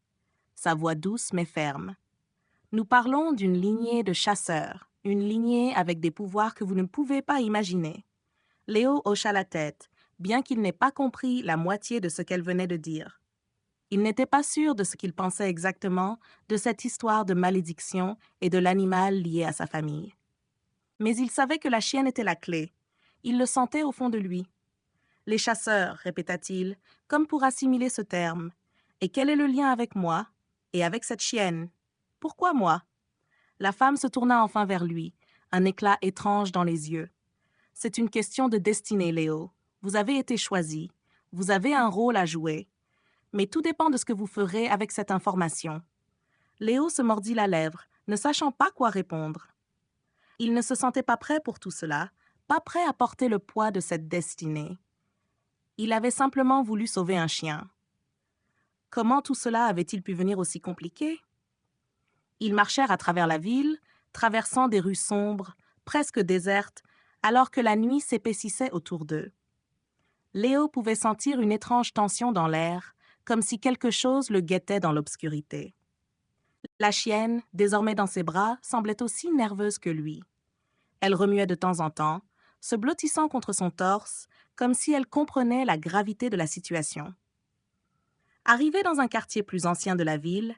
Speaker 1: sa voix douce mais ferme. « Nous parlons d'une lignée de chasseurs, une lignée avec des pouvoirs que vous ne pouvez pas imaginer. » Léo hocha la tête, bien qu'il n'ait pas compris la moitié de ce qu'elle venait de dire. Il n'était pas sûr de ce qu'il pensait exactement de cette histoire de malédiction et de l'animal lié à sa famille. Mais il savait que la chienne était la clé. Il le sentait au fond de lui. « Les chasseurs », répéta-t-il, comme pour assimiler ce terme. « Et quel est le lien avec moi et avec cette chienne? Pourquoi moi ?» La femme se tourna enfin vers lui, un éclat étrange dans les yeux. « C'est une question de destinée, Léo. Vous avez été choisi. Vous avez un rôle à jouer. Mais tout dépend de ce que vous ferez avec cette information. » Léo se mordit la lèvre, ne sachant pas quoi répondre. Il ne se sentait pas prêt pour tout cela, pas prêt à porter le poids de cette destinée. Il avait simplement voulu sauver un chien. Comment tout cela avait-il pu venir aussi compliqué? Ils marchèrent à travers la ville, traversant des rues sombres, presque désertes, alors que la nuit s'épaississait autour d'eux. Léo pouvait sentir une étrange tension dans l'air, comme si quelque chose le guettait dans l'obscurité. La chienne, désormais dans ses bras, semblait aussi nerveuse que lui. Elle remuait de temps en temps, se blottissant contre son torse, comme si elle comprenait la gravité de la situation. Arrivée dans un quartier plus ancien de la ville,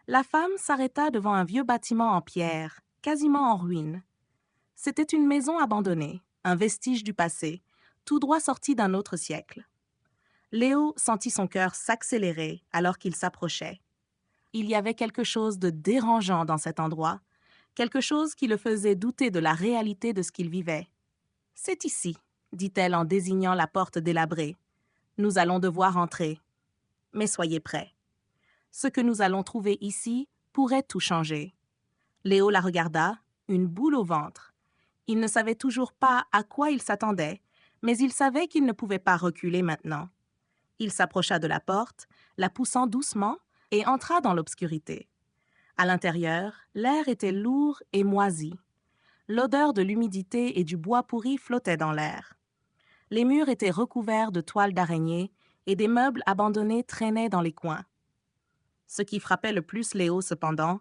Speaker 1: la femme s'arrêta devant un vieux bâtiment en pierre, quasiment en ruine. C'était une maison abandonnée, un vestige du passé, tout droit sorti d'un autre siècle. Léo sentit son cœur s'accélérer alors qu'il s'approchait. Il y avait quelque chose de dérangeant dans cet endroit, quelque chose qui le faisait douter de la réalité de ce qu'il vivait. « C'est ici », dit-elle en désignant la porte délabrée. « Nous allons devoir entrer. Mais soyez prêts. Ce que nous allons trouver ici pourrait tout changer. » Léo la regarda, une boule au ventre. Il ne savait toujours pas à quoi il s'attendait, mais il savait qu'il ne pouvait pas reculer maintenant. Il s'approcha de la porte, la poussant doucement, et entra dans l'obscurité. À l'intérieur, l'air était lourd et moisi. L'odeur de l'humidité et du bois pourri flottait dans l'air. Les murs étaient recouverts de toiles d'araignée et des meubles abandonnés traînaient dans les coins. Ce qui frappait le plus Léo, cependant,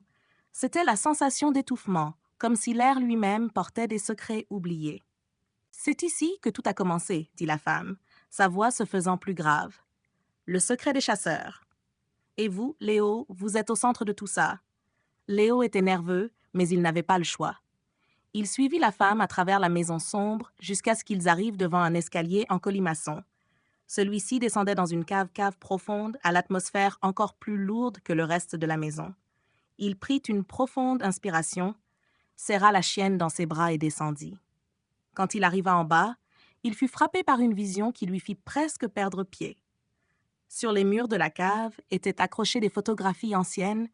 Speaker 1: c'était la sensation d'étouffement, comme si l'air lui-même portait des secrets oubliés. « C'est ici que tout a commencé, » dit la femme, sa voix se faisant plus grave. « Le secret des chasseurs. Et vous, Léo, vous êtes au centre de tout ça. » Léo était nerveux, mais il n'avait pas le choix. Il suivit la femme à travers la maison sombre jusqu'à ce qu'ils arrivent devant un escalier en colimaçon. Celui-ci descendait dans une cave profonde à l'atmosphère encore plus lourde que le reste de la maison. Il prit une profonde inspiration, serra la chienne dans ses bras et descendit. Quand il arriva en bas, il fut frappé par une vision qui lui fit presque perdre pied. Sur les murs de la cave étaient accrochées des photographies anciennes,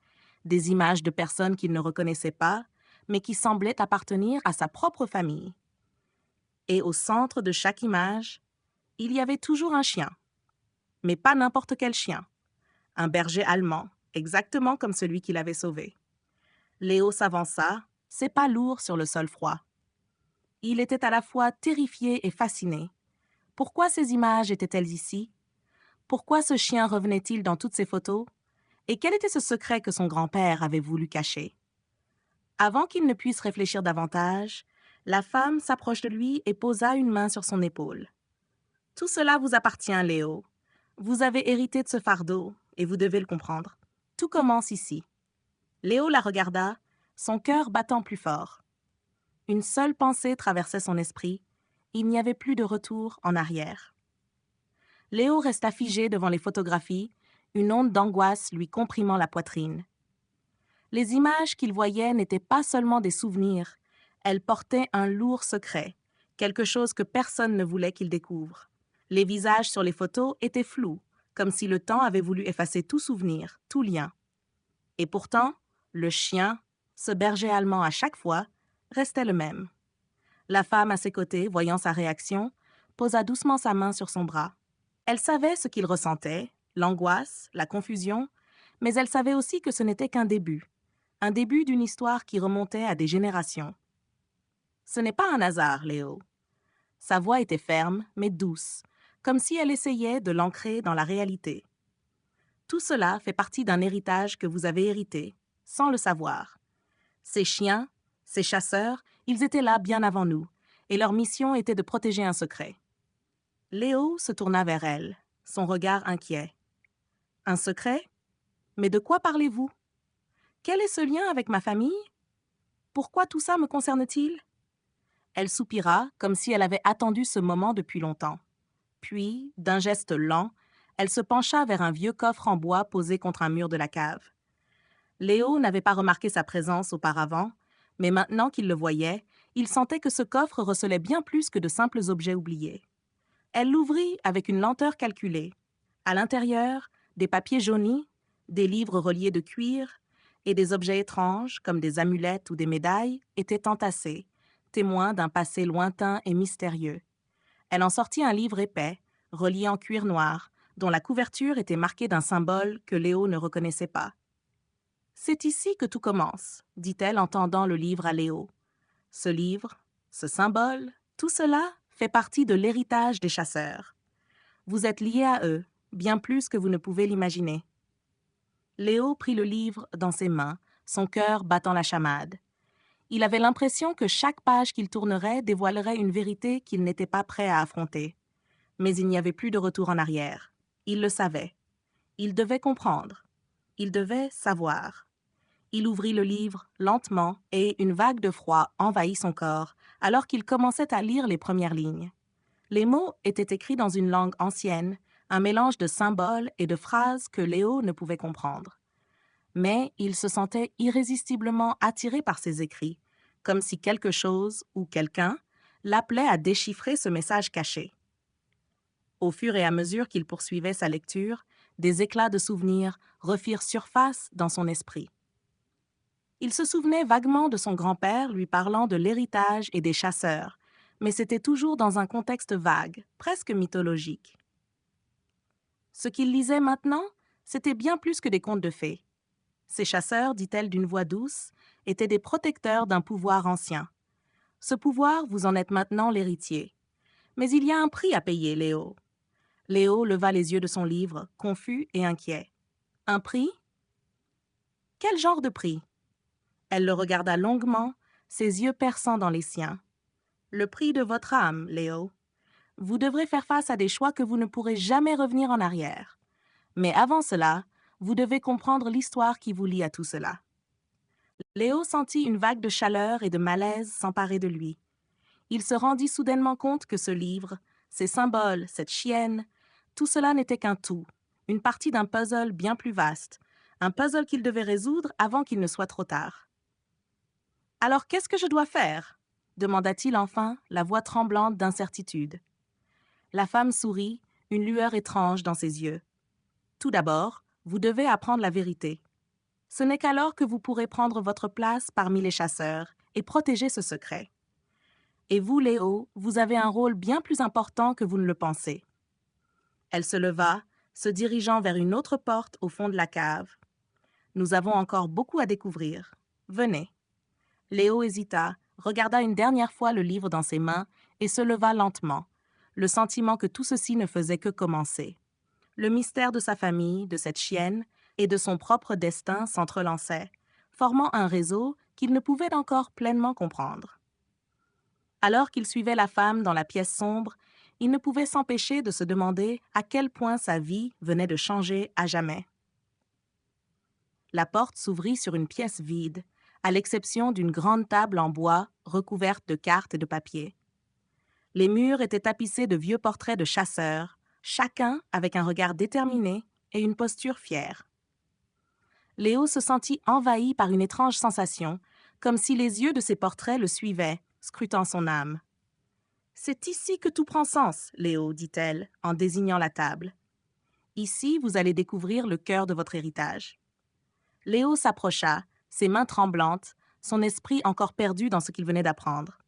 Speaker 1: des images de personnes qu'il ne reconnaissait pas, mais qui semblaient appartenir à sa propre famille. Et au centre de chaque image, il y avait toujours un chien. Mais pas n'importe quel chien. Un berger allemand, exactement comme celui qu'il avait sauvé. Léo s'avança, ses pas lourds sur le sol froid. Il était à la fois terrifié et fasciné. Pourquoi ces images étaient-elles ici? Pourquoi ce chien revenait-il dans toutes ces photos? Et quel était ce secret que son grand-père avait voulu cacher? Avant qu'il ne puisse réfléchir davantage, la femme s'approche de lui et posa une main sur son épaule. « Tout cela vous appartient, Léo. Vous avez hérité de ce fardeau, et vous devez le comprendre. Tout commence ici. » Léo la regarda, son cœur battant plus fort. Une seule pensée traversait son esprit. Il n'y avait plus de retour en arrière. Léo resta figé devant les photographies, une onde d'angoisse lui comprimant la poitrine. Les images qu'il voyait n'étaient pas seulement des souvenirs, elles portaient un lourd secret, quelque chose que personne ne voulait qu'il découvre. Les visages sur les photos étaient flous, comme si le temps avait voulu effacer tout souvenir, tout lien. Et pourtant, le chien, ce berger allemand à chaque fois, restait le même. La femme à ses côtés, voyant sa réaction, posa doucement sa main sur son bras. Elle savait ce qu'il ressentait, l'angoisse, la confusion, mais elle savait aussi que ce n'était qu'un début. Un début d'une histoire qui remontait à des générations. Ce n'est pas un hasard, Léo. Sa voix était ferme, mais douce, comme si elle essayait de l'ancrer dans la réalité. Tout cela fait partie d'un héritage que vous avez hérité, sans le savoir. Ces chiens, ces chasseurs, ils étaient là bien avant nous, et leur mission était de protéger un secret. Léo se tourna vers elle, son regard inquiet. « Un secret? Mais de quoi parlez-vous? Quel est ce lien avec ma famille? Pourquoi tout ça me concerne-t-il? » Elle soupira, comme si elle avait attendu ce moment depuis longtemps. Puis, d'un geste lent, elle se pencha vers un vieux coffre en bois posé contre un mur de la cave. Léo n'avait pas remarqué sa présence auparavant, mais maintenant qu'il le voyait, il sentait que ce coffre recelait bien plus que de simples objets oubliés. Elle l'ouvrit avec une lenteur calculée. À l'intérieur, des papiers jaunis, des livres reliés de cuir, et des objets étranges, comme des amulettes ou des médailles, étaient entassés, témoins d'un passé lointain et mystérieux. Elle en sortit un livre épais, relié en cuir noir, dont la couverture était marquée d'un symbole que Léo ne reconnaissait pas. « C'est ici que tout commence, » dit-elle en tendant le livre à Léo. « Ce livre, ce symbole, tout cela fait partie de l'héritage des chasseurs. Vous êtes liés à eux, bien plus que vous ne pouvez l'imaginer. » Léo prit le livre dans ses mains, son cœur battant la chamade. Il avait l'impression que chaque page qu'il tournerait dévoilerait une vérité qu'il n'était pas prêt à affronter. Mais il n'y avait plus de retour en arrière. Il le savait. Il devait comprendre. Il devait savoir. Il ouvrit le livre lentement et une vague de froid envahit son corps alors qu'il commençait à lire les premières lignes. Les mots étaient écrits dans une langue ancienne, un mélange de symboles et de phrases que Léo ne pouvait comprendre. Mais il se sentait irrésistiblement attiré par ces écrits, comme si quelque chose ou quelqu'un l'appelait à déchiffrer ce message caché. Au fur et à mesure qu'il poursuivait sa lecture, des éclats de souvenirs refirent surface dans son esprit. Il se souvenait vaguement de son grand-père lui parlant de l'héritage et des chasseurs, mais c'était toujours dans un contexte vague, presque mythologique. Ce qu'il lisait maintenant, c'était bien plus que des contes de fées. Ces chasseurs, dit-elle d'une voix douce, étaient des protecteurs d'un pouvoir ancien. Ce pouvoir, vous en êtes maintenant l'héritier. Mais il y a un prix à payer, Léo. Léo leva les yeux de son livre, confus et inquiet. Un prix? Quel genre de prix? Elle le regarda longuement, ses yeux perçants dans les siens. Le prix de votre âme, Léo. Vous devrez faire face à des choix que vous ne pourrez jamais revenir en arrière. Mais avant cela, vous devez comprendre l'histoire qui vous lie à tout cela. Léo sentit une vague de chaleur et de malaise s'emparer de lui. Il se rendit soudainement compte que ce livre, ces symboles, cette chienne, tout cela n'était qu'un tout, une partie d'un puzzle bien plus vaste, un puzzle qu'il devait résoudre avant qu'il ne soit trop tard. « Alors qu'est-ce que je dois faire ?» demanda-t-il enfin, la voix tremblante d'incertitude. La femme sourit, une lueur étrange dans ses yeux. « Tout d'abord, vous devez apprendre la vérité. Ce n'est qu'alors que vous pourrez prendre votre place parmi les chasseurs et protéger ce secret. Et vous, Léo, vous avez un rôle bien plus important que vous ne le pensez. » Elle se leva, se dirigeant vers une autre porte au fond de la cave. « Nous avons encore beaucoup à découvrir. Venez. » Léo hésita, regarda une dernière fois le livre dans ses mains et se leva lentement, le sentiment que tout ceci ne faisait que commencer. Le mystère de sa famille, de cette chienne et de son propre destin s'entrelançaient, formant un réseau qu'il ne pouvait encore pleinement comprendre. Alors qu'il suivait la femme dans la pièce sombre, il ne pouvait s'empêcher de se demander à quel point sa vie venait de changer à jamais. La porte s'ouvrit sur une pièce vide, à l'exception d'une grande table en bois recouverte de cartes et de papiers. Les murs étaient tapissés de vieux portraits de chasseurs, chacun avec un regard déterminé et une posture fière. Léo se sentit envahi par une étrange sensation, comme si les yeux de ces portraits le suivaient, scrutant son âme. « C'est ici que tout prend sens, Léo, dit-elle, en désignant la table. Ici, vous allez découvrir le cœur de votre héritage. » Léo s'approcha, ses mains tremblantes, son esprit encore perdu dans ce qu'il venait d'apprendre.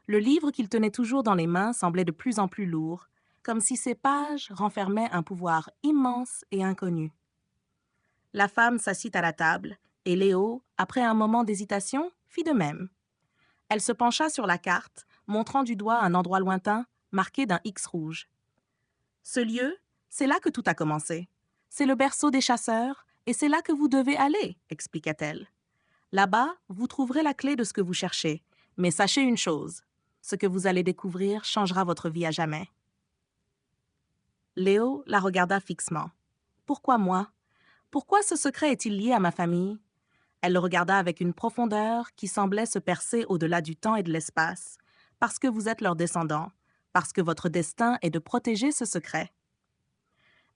Speaker 1: Le livre qu'il tenait toujours dans les mains semblait de plus en plus lourd, comme si ses pages renfermaient un pouvoir immense et inconnu. La femme s'assit à la table, et Léo, après un moment d'hésitation, fit de même. Elle se pencha sur la carte, montrant du doigt un endroit lointain, marqué d'un X rouge. « Ce lieu, c'est là que tout a commencé. C'est le berceau des chasseurs, et c'est là que vous devez aller, expliqua-t-elle. Là-bas, vous trouverez la clé de ce que vous cherchez, mais sachez une chose, ce que vous allez découvrir changera votre vie à jamais. » Léo la regarda fixement. « Pourquoi moi? Pourquoi ce secret est-il lié à ma famille? » Elle le regarda avec une profondeur qui semblait se percer au-delà du temps et de l'espace, parce que vous êtes leurs descendants, parce que votre destin est de protéger ce secret.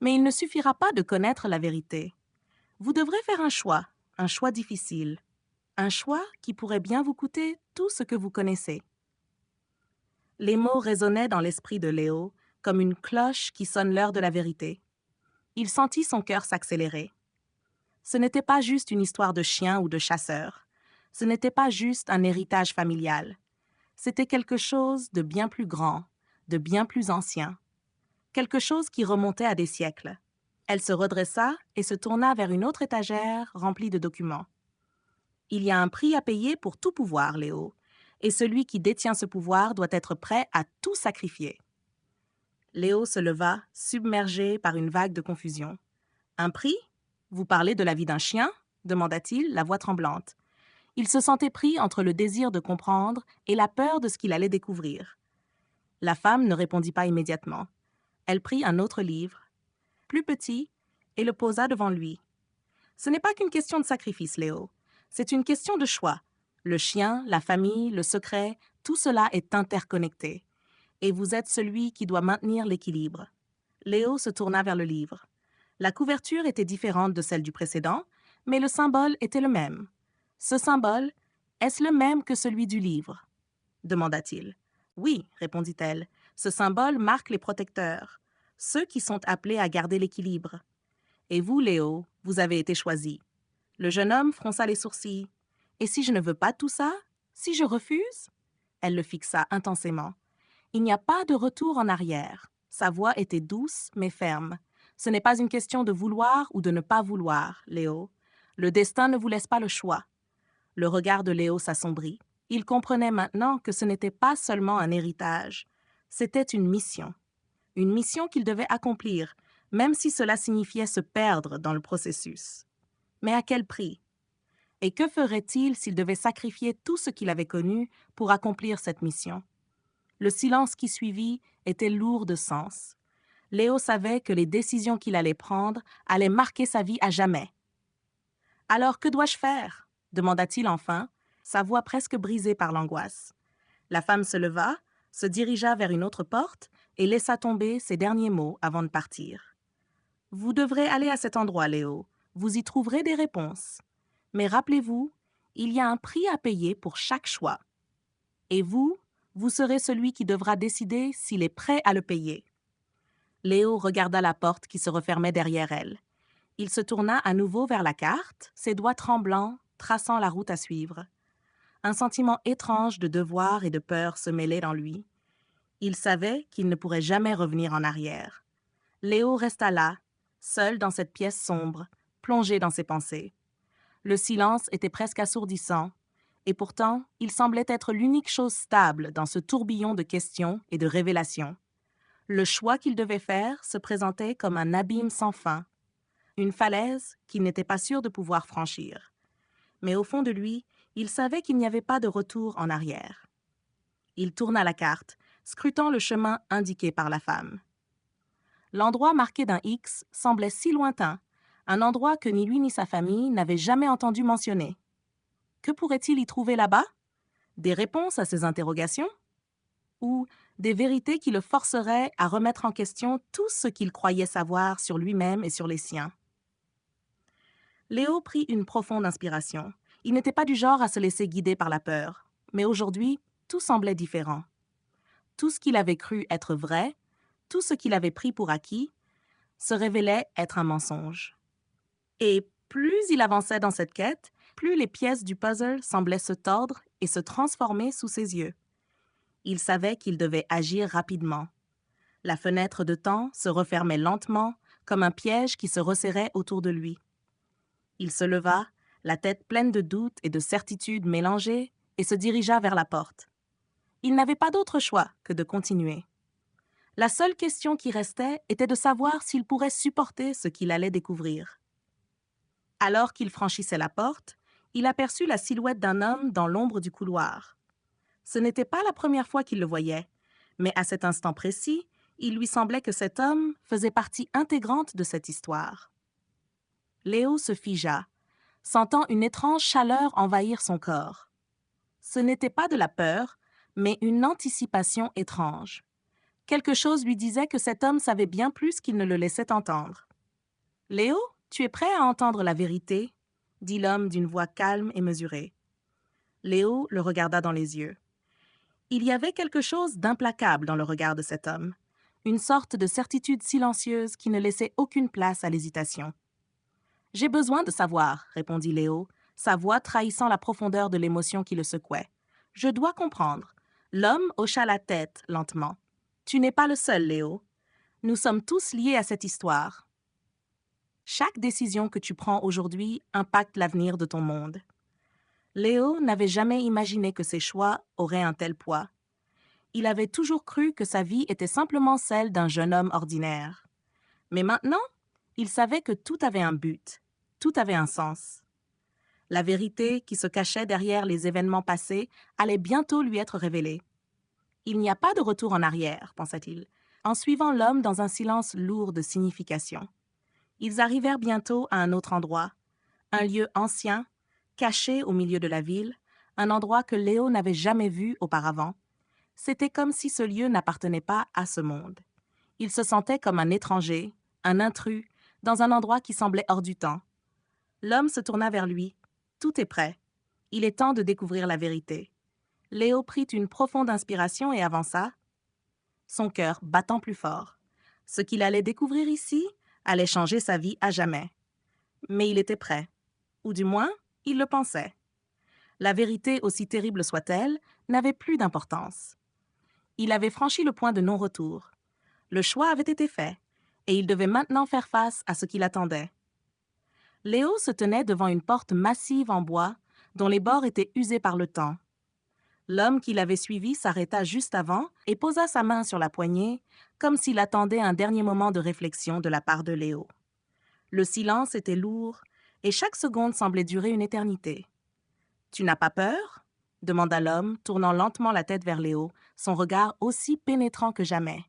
Speaker 1: Mais il ne suffira pas de connaître la vérité. Vous devrez faire un choix difficile, un choix qui pourrait bien vous coûter tout ce que vous connaissez. Les mots résonnaient dans l'esprit de Léo comme une cloche qui sonne l'heure de la vérité. Il sentit son cœur s'accélérer. Ce n'était pas juste une histoire de chien ou de chasseur. Ce n'était pas juste un héritage familial. C'était quelque chose de bien plus grand, de bien plus ancien. Quelque chose qui remontait à des siècles. Elle se redressa et se tourna vers une autre étagère remplie de documents. « Il y a un prix à payer pour tout pouvoir, Léo, et celui qui détient ce pouvoir doit être prêt à tout sacrifier. » Léo se leva, submergé par une vague de confusion. « Un prix? Vous parlez de la vie d'un chien ?» demanda-t-il, la voix tremblante. Il se sentait pris entre le désir de comprendre et la peur de ce qu'il allait découvrir. La femme ne répondit pas immédiatement. Elle prit un autre livre, plus petit, et le posa devant lui. « Ce n'est pas qu'une question de sacrifice, Léo. C'est une question de choix. Le chien, la famille, le secret, tout cela est interconnecté. Et vous êtes celui qui doit maintenir l'équilibre. » Léo se tourna vers le livre. La couverture était différente de celle du précédent, mais le symbole était le même. « Ce symbole, est-ce le même que celui du livre ?» demanda-t-il. « Oui, répondit-elle. Ce symbole marque les protecteurs, ceux qui sont appelés à garder l'équilibre. Et vous, Léo, vous avez été choisi. » Le jeune homme fronça les sourcils. « Et si je ne veux pas tout ça? Si je refuse ?» Elle le fixa intensément. Il n'y a pas de retour en arrière. Sa voix était douce mais ferme. Ce n'est pas une question de vouloir ou de ne pas vouloir, Léo. Le destin ne vous laisse pas le choix. Le regard de Léo s'assombrit. Il comprenait maintenant que ce n'était pas seulement un héritage. C'était une mission qu'il devait accomplir, même si cela signifiait se perdre dans le processus. Mais à quel prix? Et que ferait-il s'il devait sacrifier tout ce qu'il avait connu pour accomplir cette mission? Le silence qui suivit était lourd de sens. Léo savait que les décisions qu'il allait prendre allaient marquer sa vie à jamais. « Alors, que dois-je faire ?» demanda-t-il enfin, sa voix presque brisée par l'angoisse. La femme se leva, se dirigea vers une autre porte et laissa tomber ses derniers mots avant de partir. « Vous devrez aller à cet endroit, Léo. Vous y trouverez des réponses. Mais rappelez-vous, il y a un prix à payer pour chaque choix. Et vous serez celui qui devra décider s'il est prêt à le payer. » Léo regarda la porte qui se refermait derrière elle. Il se tourna à nouveau vers la carte, ses doigts tremblants, traçant la route à suivre. Un sentiment étrange de devoir et de peur se mêlait en lui. Il savait qu'il ne pourrait jamais revenir en arrière. Léo resta là, seul dans cette pièce sombre, plongé dans ses pensées. Le silence était presque assourdissant, et pourtant, il semblait être l'unique chose stable dans ce tourbillon de questions et de révélations. Le choix qu'il devait faire se présentait comme un abîme sans fin, une falaise qu'il n'était pas sûr de pouvoir franchir. Mais au fond de lui, il savait qu'il n'y avait pas de retour en arrière. Il tourna la carte, scrutant le chemin indiqué par la femme. L'endroit marqué d'un X semblait si lointain, un endroit que ni lui ni sa famille n'avaient jamais entendu mentionner. Que pourrait-il y trouver là-bas? Des réponses à ses interrogations? Ou des vérités qui le forceraient à remettre en question tout ce qu'il croyait savoir sur lui-même et sur les siens? Léo prit une profonde inspiration. Il n'était pas du genre à se laisser guider par la peur, mais aujourd'hui, tout semblait différent. Tout ce qu'il avait cru être vrai, tout ce qu'il avait pris pour acquis, se révélait être un mensonge. Et plus il avançait dans cette quête, plus les pièces du puzzle semblaient se tordre et se transformer sous ses yeux. Il savait qu'il devait agir rapidement. La fenêtre de temps se refermait lentement, comme un piège qui se resserrait autour de lui. Il se leva, la tête pleine de doutes et de certitudes mélangées, et se dirigea vers la porte. Il n'avait pas d'autre choix que de continuer. La seule question qui restait était de savoir s'il pourrait supporter ce qu'il allait découvrir. Alors qu'il franchissait la porte, il aperçut la silhouette d'un homme dans l'ombre du couloir. Ce n'était pas la première fois qu'il le voyait, mais à cet instant précis, il lui semblait que cet homme faisait partie intégrante de cette histoire. Léo se figea, sentant une étrange chaleur envahir son corps. Ce n'était pas de la peur, mais une anticipation étrange. Quelque chose lui disait que cet homme savait bien plus qu'il ne le laissait entendre. « Léo, tu es prêt à entendre la vérité ?» dit l'homme d'une voix calme et mesurée. Léo le regarda dans les yeux. Il y avait quelque chose d'implacable dans le regard de cet homme, une sorte de certitude silencieuse qui ne laissait aucune place à l'hésitation. « J'ai besoin de savoir, » répondit Léo, sa voix trahissant la profondeur de l'émotion qui le secouait. « Je dois comprendre. » L'homme hocha la tête lentement. « Tu n'es pas le seul, Léo. Nous sommes tous liés à cette histoire. Chaque décision que tu prends aujourd'hui impacte l'avenir de ton monde. » Léo n'avait jamais imaginé que ses choix auraient un tel poids. Il avait toujours cru que sa vie était simplement celle d'un jeune homme ordinaire. Mais maintenant, il savait que tout avait un but, tout avait un sens. La vérité qui se cachait derrière les événements passés allait bientôt lui être révélée. Il n'y a pas de retour en arrière, pensa-t-il, en suivant l'homme dans un silence lourd de signification. Ils arrivèrent bientôt à un autre endroit, un lieu ancien, caché au milieu de la ville, un endroit que Léo n'avait jamais vu auparavant. C'était comme si ce lieu n'appartenait pas à ce monde. Il se sentait comme un étranger, un intrus, dans un endroit qui semblait hors du temps. L'homme se tourna vers lui. « Tout est prêt. Il est temps de découvrir la vérité. » Léo prit une profonde inspiration et avança, son cœur battant plus fort. Ce qu'il allait découvrir ici allait changer sa vie à jamais. Mais il était prêt. Ou du moins, il le pensait. La vérité, aussi terrible soit-elle, n'avait plus d'importance. Il avait franchi le point de non-retour. Le choix avait été fait, et il devait maintenant faire face à ce qui l'attendait. Léo se tenait devant une porte massive en bois, dont les bords étaient usés par le temps. L'homme qui l'avait suivi s'arrêta juste avant et posa sa main sur la poignée, comme s'il attendait un dernier moment de réflexion de la part de Léo. Le silence était lourd, et chaque seconde semblait durer une éternité. « Tu n'as pas peur ?» demanda l'homme, tournant lentement la tête vers Léo, son regard aussi pénétrant que jamais.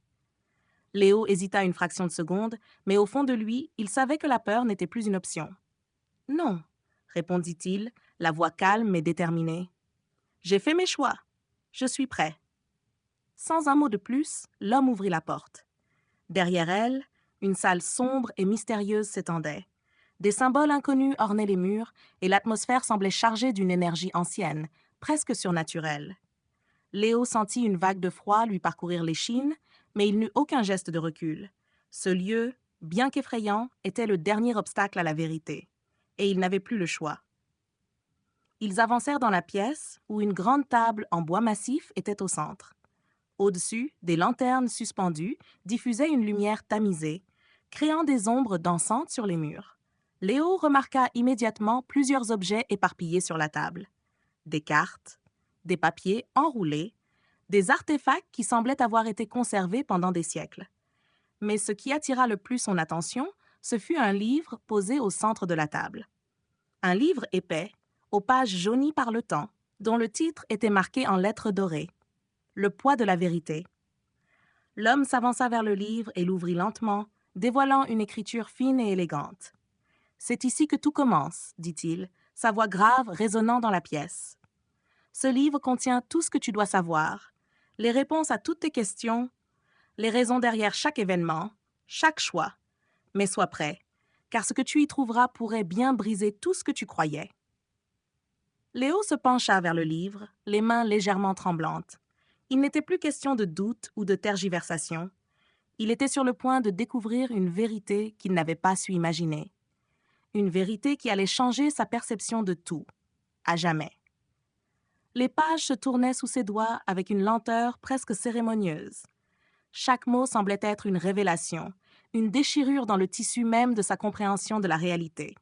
Speaker 1: Léo hésita une fraction de seconde, mais au fond de lui, il savait que la peur n'était plus une option. « Non, » répondit-il, la voix calme mais déterminée. « J'ai fait mes choix. Je suis prêt. » Sans un mot de plus, l'homme ouvrit la porte. Derrière elle, une salle sombre et mystérieuse s'étendait. Des symboles inconnus ornaient les murs et l'atmosphère semblait chargée d'une énergie ancienne, presque surnaturelle. Léo sentit une vague de froid lui parcourir l'échine, mais il n'eut aucun geste de recul. Ce lieu, bien qu'effrayant, était le dernier obstacle à la vérité, et il n'avait plus le choix. Ils avancèrent dans la pièce où une grande table en bois massif était au centre. Au-dessus, des lanternes suspendues diffusaient une lumière tamisée, créant des ombres dansantes sur les murs. Léo remarqua immédiatement plusieurs objets éparpillés sur la table. Des cartes, des papiers enroulés, des artefacts qui semblaient avoir été conservés pendant des siècles. Mais ce qui attira le plus son attention, ce fut un livre posé au centre de la table. Un livre épais, aux pages jaunies par le temps, dont le titre était marqué en lettres dorées. Le poids de la vérité. L'homme s'avança vers le livre et l'ouvrit lentement, dévoilant une écriture fine et élégante. « C'est ici que tout commence, dit-il, sa voix grave résonnant dans la pièce. Ce livre contient tout ce que tu dois savoir, les réponses à toutes tes questions, les raisons derrière chaque événement, chaque choix. Mais sois prêt, car ce que tu y trouveras pourrait bien briser tout ce que tu croyais. » Léo se pencha vers le livre, les mains légèrement tremblantes. Il n'était plus question de doute ou de tergiversation. Il était sur le point de découvrir une vérité qu'il n'avait pas su imaginer. Une vérité qui allait changer sa perception de tout, à jamais. Les pages se tournaient sous ses doigts avec une lenteur presque cérémonieuse. Chaque mot semblait être une révélation, une déchirure dans le tissu même de sa compréhension de la réalité.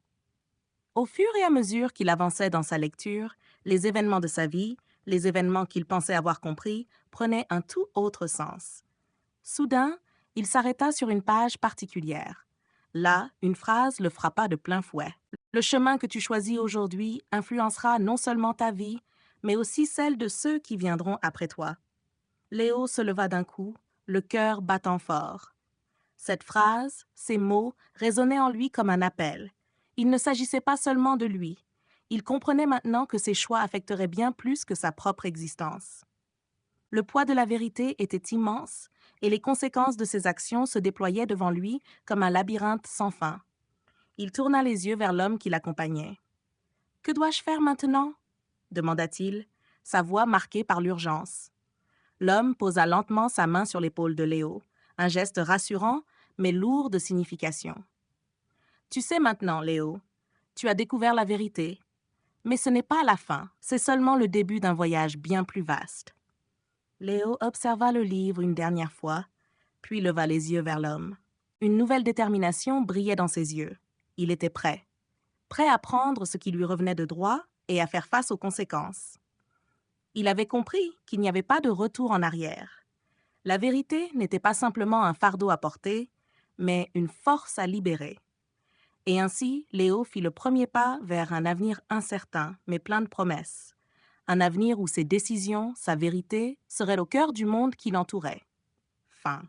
Speaker 1: Au fur et à mesure qu'il avançait dans sa lecture, les événements de sa vie, les événements qu'il pensait avoir compris, prenaient un tout autre sens. Soudain, il s'arrêta sur une page particulière. Là, une phrase le frappa de plein fouet. « Le chemin que tu choisis aujourd'hui influencera non seulement ta vie, mais aussi celle de ceux qui viendront après toi. » Léo se leva d'un coup, le cœur battant fort. Cette phrase, ces mots, résonnaient en lui comme un appel. Il ne s'agissait pas seulement de lui. Il comprenait maintenant que ses choix affecteraient bien plus que sa propre existence. Le poids de la vérité était immense et les conséquences de ses actions se déployaient devant lui comme un labyrinthe sans fin. Il tourna les yeux vers l'homme qui l'accompagnait. « Que dois-je faire maintenant ?» demanda-t-il, sa voix marquée par l'urgence. L'homme posa lentement sa main sur l'épaule de Léo, un geste rassurant, mais lourd de signification. « Tu sais maintenant, Léo, tu as découvert la vérité, mais ce n'est pas la fin, c'est seulement le début d'un voyage bien plus vaste. » Léo observa le livre une dernière fois, puis leva les yeux vers l'homme. Une nouvelle détermination brillait dans ses yeux. Il était prêt. Prêt à prendre ce qui lui revenait de droit et à faire face aux conséquences. Il avait compris qu'il n'y avait pas de retour en arrière. La vérité n'était pas simplement un fardeau à porter, mais une force à libérer. Et ainsi, Léo fit le premier pas vers un avenir incertain, mais plein de promesses. Un avenir où ses décisions, sa vérité, seraient au cœur du monde qui l'entourait. Fin.